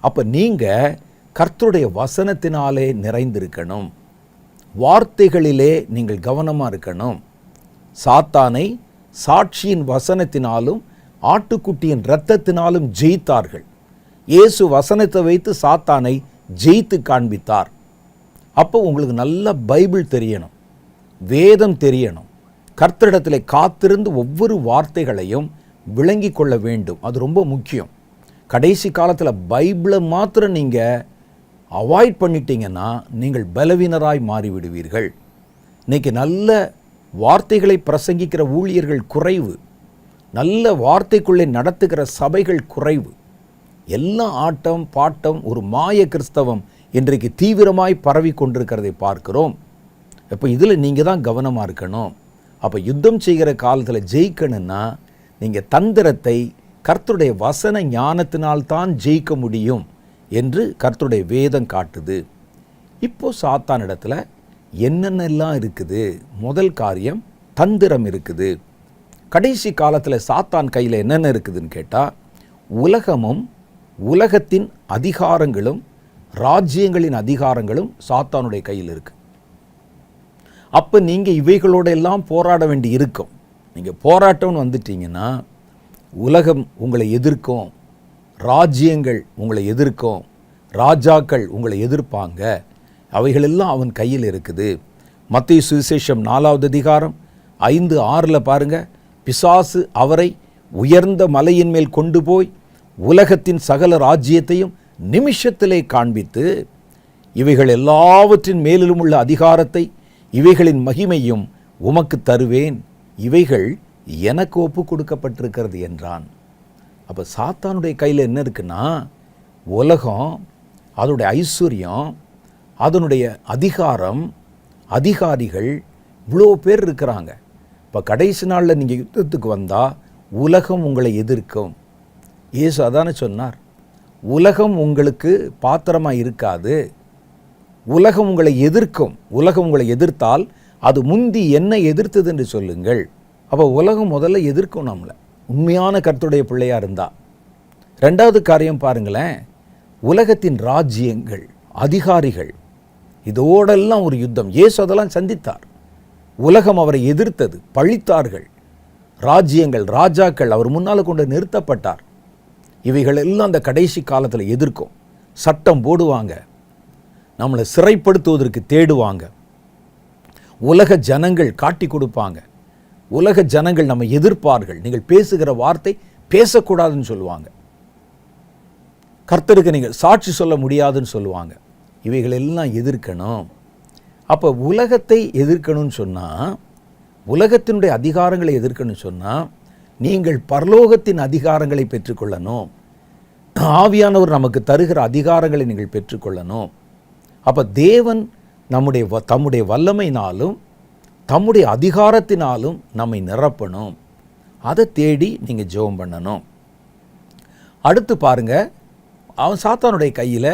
அப்போ நீங்கள் கர்த்தருடைய வசனத்தினாலே நிறைந்திருக்கணும், வார்த்தைகளிலே நீங்கள் கவனமாக இருக்கணும். சாத்தானை சாட்சியின் வசனத்தினாலும் ஆட்டுக்குட்டியின் இரத்தத்தினாலும் ஜெயித்தார்கள். இயேசு வசனத்தை வைத்து சாத்தானை ஜெயித்து காண்பித்தார். அப்போ உங்களுக்கு நல்ல பைபிள் தெரியணும், வேதம் தெரியணும், கர்த்தரிடத்தில் காத்திருந்து ஒவ்வொரு வார்த்தைகளையும் விளங்கி கொள்ள வேண்டும். அது ரொம்ப முக்கியம். கடைசி காலத்தில் பைபிளை மாத்திரம் நீங்கள் அவாய்ட் பண்ணிட்டீங்கன்னா நீங்கள் பலவீனராய் மாறிவிடுவீர்கள். இன்றைக்கி நல்ல வார்த்தைகளை பிரசங்கிக்கிற ஊழியர்கள் குறைவு, நல்ல வார்த்தைக்குள்ளே நடத்துகிற சபைகள் குறைவு. எல்லாம் ஆட்டம் பாட்டம், ஒரு மாய கிறிஸ்தவம் இன்றைக்கு தீவிரமாய் பரவி கொண்டிருக்கிறதை பார்க்கிறோம். இப்போ இதில் நீங்கள் தான் கவனமாக இருக்கணும். அப்போ யுத்தம் செய்கிற காலத்தில் ஜெயிக்கணும்னா நீங்கள் தந்திரத்தை கர்த்தருடைய வசன ஞானத்தினால்தான் ஜெயிக்க முடியும் என்று கர்த்தருடைய வேதம் காட்டுது. இப்போ சாத்தான் இடத்துல என்னென்னலாம் இருக்குது? முதல் காரியம் தந்திரம் இருக்குது. கடைசி காலத்தில் சாத்தான் கையில் என்னென்ன இருக்குதுன்னு கேட்டால், உலகமும் உலகத்தின் அதிகாரங்களும் ராஜ்யங்களின் அதிகாரங்களும் சாத்தானுடைய கையில் இருக்கு. அப்போ நீங்கள் இவைகளோட எல்லாம் போராட வேண்டி இருக்கும். நீங்கள் போராட்டம்னு வந்துட்டீங்கன்னா உலகம் உங்களை எதிர்க்கும், ராஜ்யங்கள் உங்களை எதிர்க்கும், ராஜாக்கள் உங்களை எதிர்ப்பாங்க. அவைகளெல்லாம் அவன் கையில் இருக்குது. மத்தேயு சுவிசேஷம் 4வது அதிகாரம் 5-6 பாருங்க. பிசாசு அவரை உயர்ந்த மலையின் மேல் கொண்டு போய் உலகத்தின் சகல ராஜ்யத்தையும் நிமிஷத்திலே காண்பித்து, இவைகள் எல்லாவற்றின் மேலிலும் உள்ள அதிகாரத்தை, இவைகளின் மகிமையும் உமக்கு தருவேன், இவைகள் எனக்கு ஒப்பு கொடுக்கப்பட்டிருக்கிறது என்றான். அப்போ சாத்தானுடைய கையில் என்ன இருக்குன்னா, உலகம், அதனுடைய ஐஸ்வர்யம், அதனுடைய அதிகாரம், அதிகாரிகள், இவ்வளோ பேர் இருக்கிறாங்க. இப்போ கடைசி நாளில் நீங்கள் யுத்தத்துக்கு வந்தால் உலகம் உங்களை எதிர்க்கும். இயேசு அதானே சொன்னார், உலகம் உங்களுக்கு பாத்திரமாக இருக்காது, உலகம் உங்களை எதிர்க்கும். உலகம் உங்களை எதிர்த்தால் அது முந்தி என்ன எதிர்த்தது என்று சொல்லுங்கள். அப்போ உலகம் முதல்ல எதிர்க்கும் நம்மளை, உண்மையான கர்த்தருடைய பிள்ளையாக இருந்தால். ரெண்டாவது காரியம் பாருங்களேன், உலகத்தின் ராஜ்யங்கள், அதிகாரிகள், இதோடெல்லாம் ஒரு யுத்தம். இயேசு அதெல்லாம் சந்தித்தார். உலகம் அவரை எதிர்த்தது, பழித்தார்கள். ராஜ்யங்கள், ராஜாக்கள் அவர் முன்னால் கொண்டு நிறுத்தப்பட்டார். இவைகள் எல்லாம் அந்த கடைசி காலத்தில் எதிர்க்கும். சட்டம் போடுவாங்க, நம்மளை சிறைப்படுத்துவதற்கு தேடுவாங்க. உலக ஜனங்கள் காட்டி கொடுப்பாங்க. உலக ஜனங்கள் நம்ம எதிர்ப்பார்கள். நீங்கள் பேசுகிற வார்த்தை பேசக்கூடாதுன்னு சொல்லுவாங்க. கர்த்தருக்கு நீங்கள் சாட்சி சொல்ல முடியாதுன்னு சொல்லுவாங்க. இவைகள் எல்லாம் எதிர்க்கணும். அப்போ உலகத்தை எதிர்க்கணும்னு சொன்னால், உலகத்தினுடைய அதிகாரங்களை எதிர்க்கணும்னு சொன்னால், நீங்கள் பரலோகத்தின் அதிகாரங்களை பெற்றுக்கொள்ளணும். ஆவியானவர் நமக்கு தருகிற அதிகாரங்களை நீங்கள் பெற்றுக்கொள்ளணும். அப்போ தேவன் தம்முடைய வல்லமையினாலும் தம்முடைய அதிகாரத்தினாலும் நம்மை நிரப்பணும். அதை தேடி நீங்கள் ஜெபம் பண்ணணும். அடுத்து பாருங்க, அவன் சாத்தானுடைய கையில்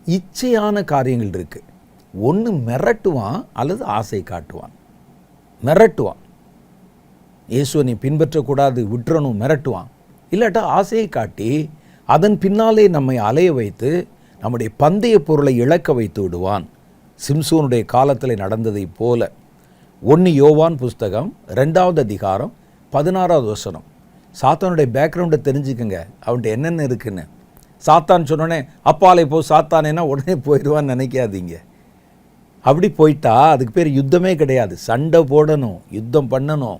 இச்சையான காரியங்கள் இருக்குது. ஒன்று மிரட்டுவான் அல்லது ஆசை காட்டுவான். மிரட்டுவான், இயேசுவை நீ பின்பற்றக்கூடாது, விட்டுறணும், மிரட்டுவான். இல்லாட்டா ஆசையை காட்டி அதன் பின்னாலே நம்மை அலைய வைத்து நம்முடைய பந்தய பொருளை இழக்க வைத்து விடுவான். சிம்சோனுடைய காலத்தில் நடந்ததை போல. 1 யோவான் புஸ்தகம் 2வது அதிகாரம் 16வது வசனம். சாத்தானுடைய பேக்ரவுண்டை தெரிஞ்சுக்கங்க, அவன்கிட்ட என்னென்ன இருக்குன்னு. சாத்தான் சொன்னோடனே அப்பாலே போ சாத்தானேன்னா உடனே போயிடுவான்னு நினைக்காதீங்க. அப்படி போயிட்டா அதுக்கு பேர் யுத்தமே கிடையாது. சண்டை போடணும், யுத்தம் பண்ணணும்.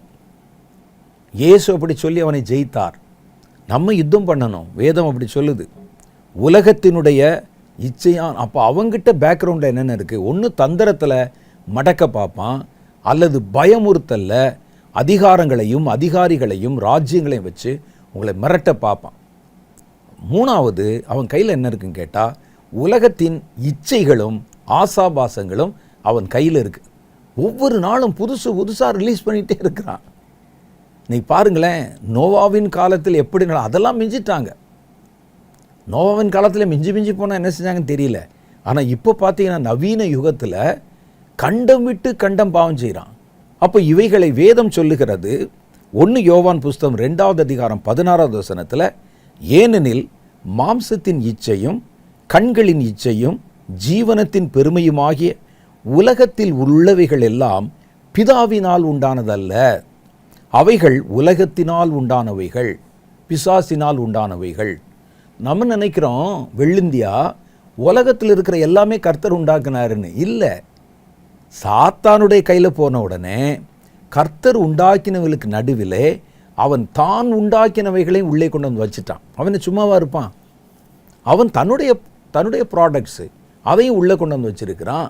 இயேசு அப்படி சொல்லி அவனை ஜெயித்தார். நம்ம யுத்தம் பண்ணணும், வேதம் அப்படி சொல்லுது. உலகத்தினுடைய இச்சையான், அப்போ அவங்கிட்ட பேக்ரவுண்டில் என்னென்ன இருக்குது? ஒன்று தந்திரத்தில் மடக்க பார்ப்பான், அல்லது பயமுறுத்தல்ல அதிகாரங்களையும் அதிகாரிகளையும் ராஜ்யங்களையும் வச்சு உங்களை மிரட்ட பார்ப்பான். மூணாவது, அவன் கையில் என்ன இருக்குன்னு கேட்டால், உலகத்தின் இச்சைகளும் ஆசாபாசங்களும் அவன் கையில் இருக்குது. ஒவ்வொரு நாளும் புதுசாக ரிலீஸ் பண்ணிகிட்டே இருக்கிறான். நீ பாருங்களேன், நோவாவின் காலத்தில் எப்படி அதெல்லாம் மிஞ்சிட்டாங்க. நோவாவின் காலத்தில் மிஞ்சி போனால் என்ன செஞ்சாங்கன்னு தெரியல. ஆனால் இப்போ பார்த்தீங்கன்னா நவீன யுகத்தில் கண்டம் விட்டு கண்டம் பாவம் செய்கிறான். அப்போ இவைகளை வேதம் சொல்லுகிறது. 1 யோவான் புஸ்தகம் 2வது அதிகாரம் 16வது வசனத்தில், ஏனெனில் மாம்சத்தின் இச்சையும் கண்களின் இச்சையும் ஜீவனத்தின் பெருமையுமாகிய உலகத்தில் உள்ளவைகள் எல்லாம் பிதாவினால் உண்டானதல்ல, அவைகள் உலகத்தினால் உண்டானவைகள், பிசாசினால் உண்டானவைகள். நம்ம நினைக்கிறோம் வெள்ளிந்தியா உலகத்தில் இருக்கிற எல்லாமே கர்த்தர் உண்டாக்குனாருன்னு. இல்லை, சாத்தானுடைய கையில் போன உடனே கர்த்தர் உண்டாக்கினவர்களுக்கு நடுவிலே அவன் தான் உண்டாக்கினவைகளை உள்ளே கொண்டு வந்து வச்சுட்டான். அவனை சும்மாவா இருப்பான்? அவன் தன்னுடைய ப்ராடக்ட்ஸு அதையும் உள்ளே கொண்டு வந்து வச்சிருக்கிறான்.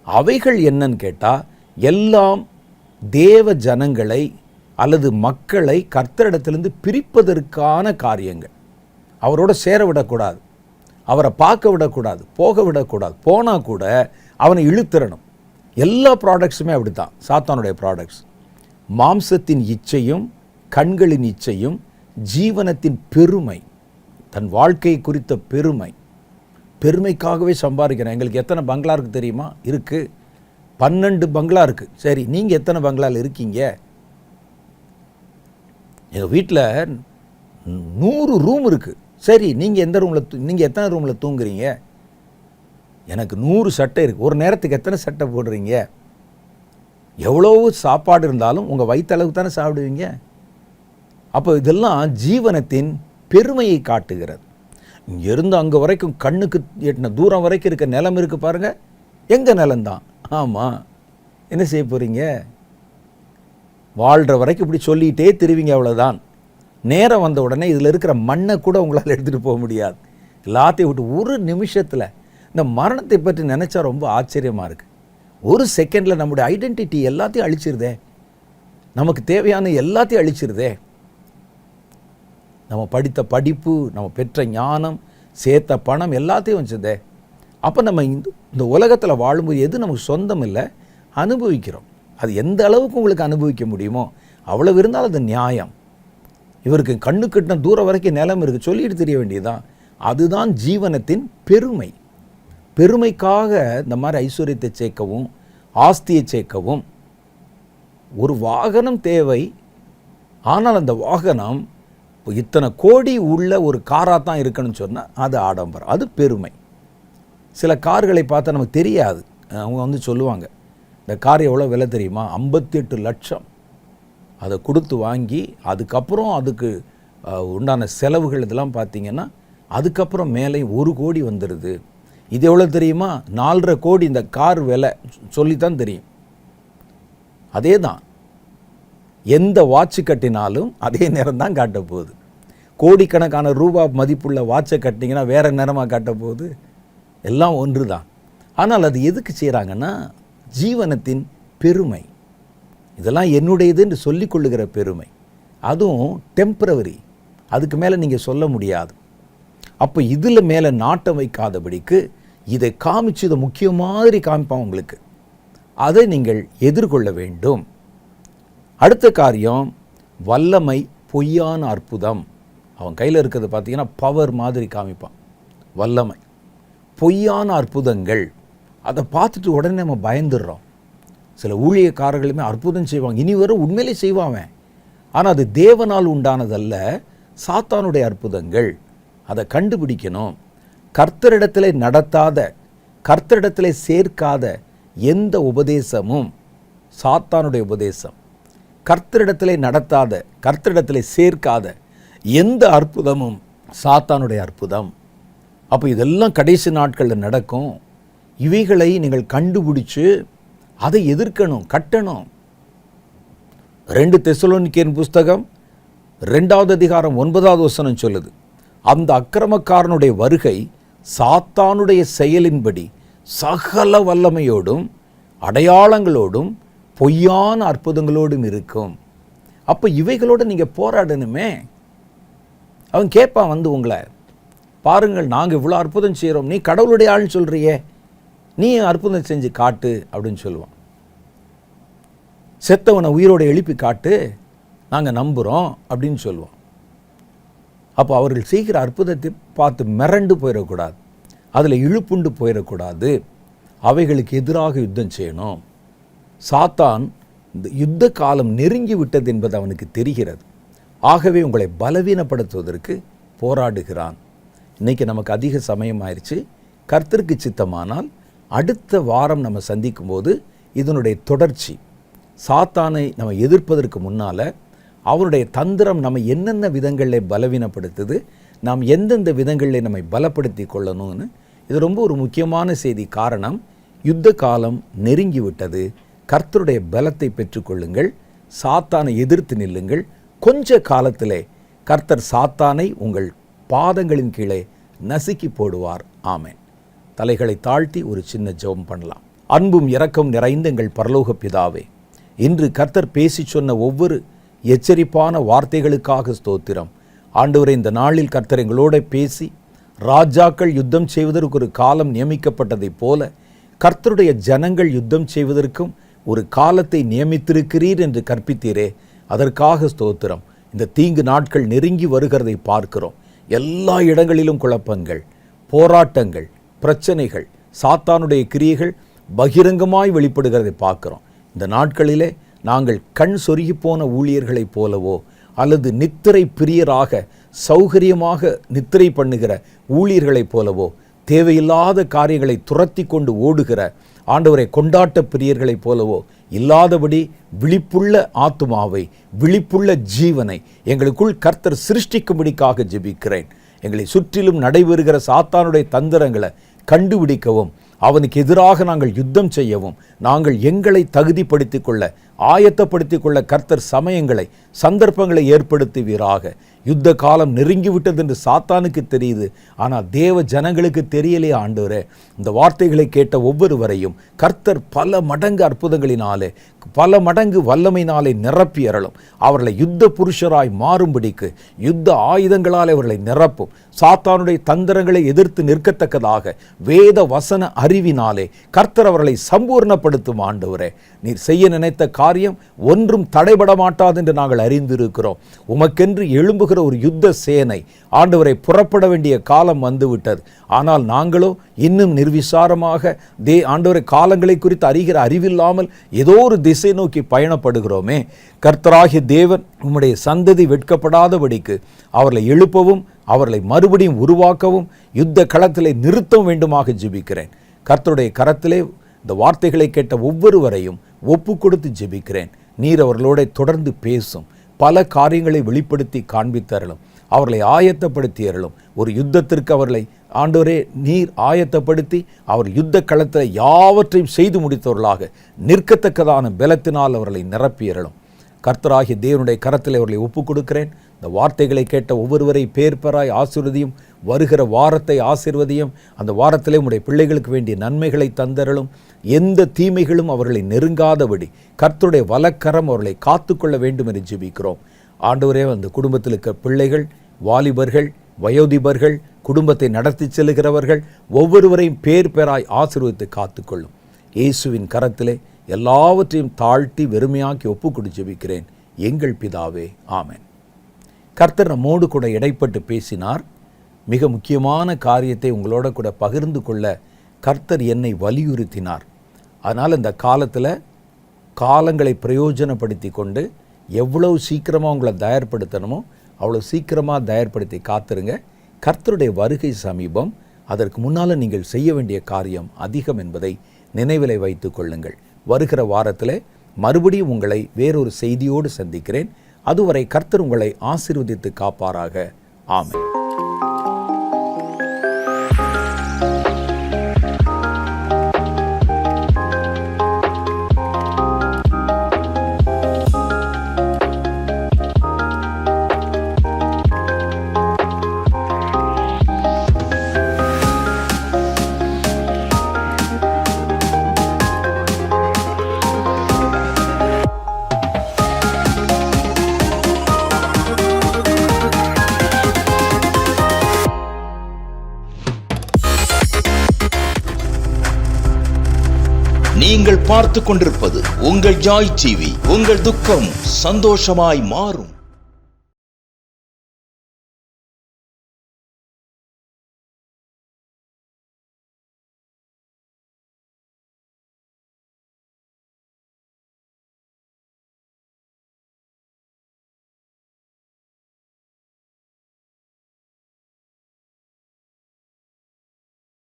அவைகள் என்னன்னு கேட்டால், எல்லாம் தேவ ஜனங்களை அல்லது மக்களை கர்த்தரிடத்திலிருந்து பிரிப்பதற்கான காரியங்கள். அவரோட சேர விடக்கூடாது, அவரை பார்க்க விடக்கூடாது, போக விடக்கூடாது. போனால் கூட அவனை இழுத்திரணும். எல்லா ப்ராடக்ட்ஸுமே அப்படி தான் சாத்தானுடைய ப்ராடக்ட்ஸ். மாம்சத்தின் இச்சையும் கண்களின் இச்சையும் ஜீவனத்தின் பெருமை, தன் வாழ்க்கை குறித்த பெருமைக்காகவே சம்பாதிக்கிறேன். எங்களுக்கு எத்தனை பங்களா இருக்குது தெரியுமா? இருக்குது, 12 பங்களா இருக்குது. சரி, நீங்கள் எத்தனை பங்களாவில் இருக்கீங்க? எங்கள் வீட்டில் 100 ரூம் இருக்குது. சரி, நீங்கள் எத்தனை ரூமில் தூங்குறீங்க? எனக்கு 100 சட்டை இருக்குது. ஒரு நேரத்துக்கு எத்தனை சட்டை போடுறீங்க? எவ்வளவு சாப்பாடு இருந்தாலும் உங்கள் வயிற்றளவுக்கு தானே சாப்பிடுவீங்க. அப்போ இதெல்லாம் ஜீவனத்தின் பெருமையை காட்டுகிறது. இங்கேருந்து அங்கே வரைக்கும் கண்ணுக்கு எட்டின தூரம் வரைக்கும் இருக்க நிலம் இருக்குது பாருங்கள், எங்கள் நிலம்தான். ஆமாம், என்ன செய்ய போகிறீங்க? வாழ்கிற வரைக்கும் இப்படி சொல்லிகிட்டே திருவிங்க, அவ்வளோதான். நேரம் வந்த உடனே இதில் இருக்கிற மண்ணை கூட உங்களால் எடுத்துகிட்டு போக முடியாது. எல்லாத்தையும் விட்டு ஒரு நிமிஷத்தில் இந்த மரணத்தை பற்றி நினச்சா ரொம்ப ஆச்சரியமாக இருக்குது. ஒரு செகண்டில் நம்முடைய ஐடென்டிட்டி எல்லாத்தையும் அழிச்சிருதே. நமக்கு தேவையான எல்லாத்தையும் அழிச்சிருதே. நம்ம படித்த படிப்பு, நம்ம பெற்ற ஞானம், சேர்த்த பணம் எல்லாத்தையும் வச்சதே. அப்போ நம்ம இந்த உலகத்தில் வாழும்போது எது நமக்கு சொந்தம் இல்லை, அனுபவிக்கிறோம். அது எந்த அளவுக்கு உங்களுக்கு அனுபவிக்க முடியுமோ அவ்வளவு இருந்தால் அது நியாயம். இவருக்கு கண்ணு கட்டின தூரம் வரைக்கும் நிலம் இருக்குது, சொல்லிட்டு தெரிய வேண்டியதுதான். அதுதான் ஜீவனத்தின் பெருமை. பெருமைக்காக இந்த மாதிரி ஐஸ்வர்யத்தை சேர்க்கவும் ஆஸ்தியை சேர்க்கவும் ஒரு வாகனம் தேவை. ஆனால் அந்த வாகனம் இத்தனை கோடி உள்ள ஒரு காராக தான் இருக்கணும்னு சொன்னால் அது ஆடம்பரம், அது பெருமை. சில கார்களை பார்த்தா நமக்கு தெரியாது. அவங்க சொல்லுவாங்க, இந்த கார் எவ்வளோ விலை தெரியுமா, 58 லட்சம். அதை கொடுத்து வாங்கி அதுக்கப்புறம் அதுக்கு உண்டான செலவுகள் இதெல்லாம் பார்த்திங்கன்னா அதுக்கப்புறம் மேலே 1 கோடி வந்துடுது. இது எவ்வளோ தெரியுமா, 4.5 கோடி இந்த கார் விலை சொல்லித்தான் தெரியும். அதே தான், எந்த வாட்ச் கட்டினாலும் அதே நேரம் தான் காட்ட போகுது. கோடிக்கணக்கான ரூபா மதிப்புள்ள வாட்சை கட்டிங்கன்னா வேறு நேரமாக காட்ட போகுது. எல்லாம் ஒன்று தான். ஆனால் அது எதுக்கு செய்கிறாங்கன்னா ஜீவனத்தின் பெருமை. இதெல்லாம் என்னுடையது என்று சொல்லிக்கொள்ளுகிற பெருமை. அதுவும் டெம்பரவரி, அதுக்கு மேலே நீங்கள் சொல்ல முடியாது. அப்போ இதில் மேலே நாட்டம் வைக்காதபடிக்கு இதை காமிச்சு இதை முக்கிய மாதிரி காமிப்பான் உங்களுக்கு. அதை நீங்கள் எதிர்கொள்ள வேண்டும். அடுத்த காரியம் வல்லமை, பொய்யான அற்புதம். அவன் கையில் இருக்கிறது பார்த்தீங்கன்னா பவர் மாதிரி காமிப்பான். வல்லமை, பொய்யான அற்புதங்கள். அதை பார்த்துட்டு உடனே நம்ம பயந்துடுறோம். சில ஊழியக்காரர்களுமே அற்புதம் செய்வாங்க, இனி வரும் உண்மையிலே செய்வாங்க. ஆனால் அது தேவனால் உண்டானதல்ல, சாத்தானுடைய அற்புதங்கள். அதை கண்டுபிடிக்கணும். கர்த்தரிடத்தில் நடத்தாத, கர்த்தரிடத்தில் சேர்க்காத எந்த உபதேசமும் சாத்தானுடைய உபதேசம். கர்த்தரிடத்தில் நடத்தாத, கர்த்தரிடத்தில் சேர்க்காத எந்த அற்புதமும் சாத்தானுடைய அற்புதம். அப்போ இதெல்லாம் கடைசி நாட்களில் நடக்கும். இவைகளை நீங்கள் கண்டுபிடிச்சு அதை எதிர்க்கணும், கட்டணும். 2 தெசலோனிக்கேயர் புஸ்தகம் 2வது அதிகாரம் 9வது வசனம் சொல்லுது, அந்த அக்கிரமக்காரனுடைய வருகை சாத்தானுடைய செயலின்படி சகல வல்லமையோடும் அடையாளங்களோடும் பொய்யான அற்புதங்களோடும் இருக்கும். அப்போ இவைகளோடு நீங்கள் போராடணுமே. அவன் கேட்பான் உங்களை, பாருங்கள் நாங்கள் இவ்வளோ அற்புதம் செய்கிறோம், நீ கடவுளுடைய ஆள்னு சொல்கிறியே, நீ அற்புதம் செஞ்சு காட்டு அப்படின்னு சொல்லுவான். செத்தவனை உயிரோடு எழுப்பி காட்டு, நாங்கள் நம்புகிறோம் அப்படின்னு சொல்லுவோம். அப்போ அவர்கள் செய்கிற அற்புதத்தை பார்த்து மிரண்டு போயிடக்கூடாது, அதில் இழுப்புண்டு போயிடக்கூடாது. அவைகளுக்கு எதிராக யுத்தம் செய்யணும். சாத்தான் இந்த யுத்த காலம் நெருங்கி விட்டது என்பது அவனுக்கு தெரிகிறது. ஆகவே உங்களை பலவீனப்படுத்துவதற்கு போராடுகிறான். இன்றைக்கி நமக்கு அதிக சமயம் ஆயிடுச்சு. கர்த்தருக்கு சித்தமானால் அடுத்த வாரம் நம்ம சந்திக்கும் போது இதனுடைய தொடர்ச்சி. சாத்தானை நம்ம எதிர்ப்பதற்கு முன்னால் அவனுடைய தந்திரம் நம்ம என்னென்ன விதங்களில் பலவீனப்படுத்துது, நாம் எந்தெந்த விதங்களில் நம்மை பலப்படுத்தி கொள்ளணும்னு. இது ரொம்ப ஒரு முக்கியமான செய்தி. காரணம், யுத்த காலம் நெருங்கி விட்டது. கர்த்தருடைய பலத்தை பெற்றுக்கொள்ளுங்கள், சாத்தானை எதிர்த்து நில்லுங்கள். கொஞ்ச காலத்திலே கர்த்தர் சாத்தானை உங்கள் பாதங்களின் கீழே நசுக்கி போடுவார். ஆமென். தலைகளை தாழ்த்தி ஒரு சின்ன ஜெபம் பண்ணலாம். அன்பும் இரக்கம் நிறைந்த எங்கள் பரலோக பிதாவே, இன்று கர்த்தர் பேசி சொன்ன ஒவ்வொரு எச்சரிப்பான வார்த்தைகளுக்காக ஸ்தோத்திரம். ஆண்டவரே, இந்த நாளில் கர்த்தர் எங்களோட பேசி ராஜாக்கள் யுத்தம் செய்வதற்கு ஒரு காலம் நியமிக்கப்பட்டதைப் போல கர்த்தருடைய ஜனங்கள் யுத்தம் செய்வதற்கும் ஒரு காலத்தை நியமித்திருக்கிறீர் என்று கற்பித்தீரே, அதற்காக ஸ்தோத்திரம். இந்த தீங்கு நாட்கள் நெருங்கி வருகிறதை பார்க்கிறோம். எல்லா இடங்களிலும் குழப்பங்கள், போராட்டங்கள், பிரச்சனைகள், சாத்தானுடைய கிரியைகள் பகிரங்கமாய் வெளிப்படுகிறதை பார்க்கிறோம். இந்த நாட்களிலே நாங்கள் கண் சொருகி போன ஊழியர்களைப் போலவோ அல்லது நித்திரை பிரியராக சௌகரியமாக நித்திரை பண்ணுகிற ஊழியர்களைப் போலவோ தேவையில்லாத காரியங்களை துரத்தி கொண்டு ஓடுகிற ஆண்டவரை கொண்டாட்ட பிரியர்களைப் போலவோ இல்லாதபடி விழிப்புள்ள ஆத்துமாவை, விழிப்புள்ள ஜீவனை எங்களுக்குள் கர்த்தர் சிருஷ்டிக்கும்படிக்காக ஜெபிக்கிறேன். எங்களை சுற்றிலும் நடைபெறுகிற சாத்தானுடைய தந்திரங்களை கண்டுபிடிக்கவும், அவனுக்கு எதிராக நாங்கள் யுத்தம் செய்யவும், நாங்கள் எங்களை தகுதிப்படுத்திக் கொள்ள ஆயத்தப்படுத்திக் கொள்ள கர்த்தர் சமயங்களை, சந்தர்ப்பங்களை ஏற்படுத்துவீராக. யுத்த காலம் நெருங்கிவிட்டது என்று சாத்தானுக்கு தெரியுது, ஆனால் தேவ ஜனங்களுக்கு தெரியலையே ஆண்டவரே. இந்த வார்த்தைகளை கேட்ட ஒவ்வொருவரையும் கர்த்தர் பல மடங்கு அற்புதங்களினாலே, பல மடங்கு வல்லமையினாலே நிரப்பி அருளும். அவர்களை யுத்த புருஷராய் மாறும்படிக்கு யுத்த ஆயுதங்களால் அவர்களை நிரப்பும். சாத்தானுடைய தந்திரங்களை எதிர்த்து நிற்கத்தக்கதாக வேத வசன அறிவினாலே கர்த்தர் அவர்களை சம்பூர்ணப்படுத்தும். ஆண்டவரே, நீர் செய்ய நினைத்த காரியம் ஒன்றும் தடைபட மாட்டாது என்று நாங்கள் அறிந்திருக்கிறோம். உமக்கென்று எழும்புகிற ஒரு யுத்த சேனை ஆண்டவரை புறப்பட வேண்டிய காலம் வந்துவிட்டது. ஆனால் நாங்களோ இன்னும் நிர்விசாரமாக ஆண்டவரை காலங்களை குறித்து அறிகிற அறிவில்லாமல் ஏதோ ஒரு திசை நோக்கி பயணப்படுகிறோமே. கர்த்தராகிய தேவன் உம்முடைய சந்ததி வெட்கப்படாதபடிக்கு அவர்களை எழுப்பவும், அவர்களை மறுபடியும் உருவாக்கவும், யுத்த களத்திலே நிறுத்தவும் வேண்டுமாக ஜெபிக்கிறேன். கர்த்தருடைய கரத்திலே இந்த வார்த்தைகளை கேட்ட ஒவ்வொருவரையும் ஒப்பு கொடுத்து ஜெபிக்கிறேன். நீர் அவர்களோட தொடர்ந்து பேசும், பல காரியங்களை வெளிப்படுத்தி காண்பித்தரலும், அவர்களை ஆயத்தப்படுத்தி அருளும். ஒரு யுத்தத்திற்கு அவர்களை ஆண்டவரே நீர் ஆயத்தப்படுத்தி அவர் யுத்த களத்தில் யாவற்றையும் செய்து முடித்தவர்களாக நிற்கத்தக்கதான பலத்தினால் அவர்களை நிரப்பியறலும். கர்த்தராகிய தேவனுடைய கரத்தில் அவர்களை ஒப்புக் கொடுக்கிறேன். இந்த வார்த்தைகளை கேட்ட ஒவ்வொருவரை பேர்பராய் ஆசீர்வதியும். வருகிற வாரத்தை ஆசீர்வதியும். அந்த வாரத்திலே உம்முடைய பிள்ளைகளுக்கு வேண்டிய நன்மைகளை தந்தரலும். எந்த தீமைகளும் அவர்களை நெருங்காதபடி கர்த்தருடைய வலக்கரம் அவர்களை காத்துக்கொள்ள வேண்டும் என்று ஜெபிக்கிறோம். ஆண்டவரே, அந்த குடும்பத்தில் இருக்க பிள்ளைகள், வாலிபர்கள், வயோதிபர்கள், குடும்பத்தை நடத்தி செல்லுகிறவர்கள் ஒவ்வொருவரையும் பேராய் ஆசீர்வதித்து காத்துக்கொள்ளும். இயேசுவின் கரத்திலே எல்லாவற்றையும் தாழ்த்தி வெறுமையாக்கி ஒப்புக்கொடு ஜெபிக்கிறேன் எங்கள் பிதாவே, ஆமென். கர்த்தர் நம்மோடு கூட இடைப்பட்டு பேசினார். மிக முக்கியமான காரியத்தை உங்களோட கூட பகிர்ந்து கொள்ள கர்த்தர் என்னை வலியுறுத்தினார். அதனால் இந்த காலத்தில் காலங்களை பிரயோஜனப்படுத்தி கொண்டு எவ்வளவு சீக்கிரமாக உங்களை தயார்படுத்தணுமோ அவ்வளோ சீக்கிரமாக தயார்படுத்தி காத்துருங்க. கர்த்தருடைய வருகை சமீபம். அதற்கு முன்னால் நீங்கள் செய்ய வேண்டிய காரியம் அதிகம் என்பதை நினைவிலை வைத்து கொள்ளுங்கள். வருகிற வாரத்தில் மறுபடியும் உங்களை வேறொரு செய்தியோடு சந்திக்கிறேன். அதுவரை கர்த்தர் உங்களை ஆசீர்வதித்து காப்பாராக. ஆமென். நீங்கள் பார்த்து கொண்டிருப்பது உங்கள் ஜாய் டிவி. உங்கள் துக்கம் சந்தோஷமாய் மாறும்.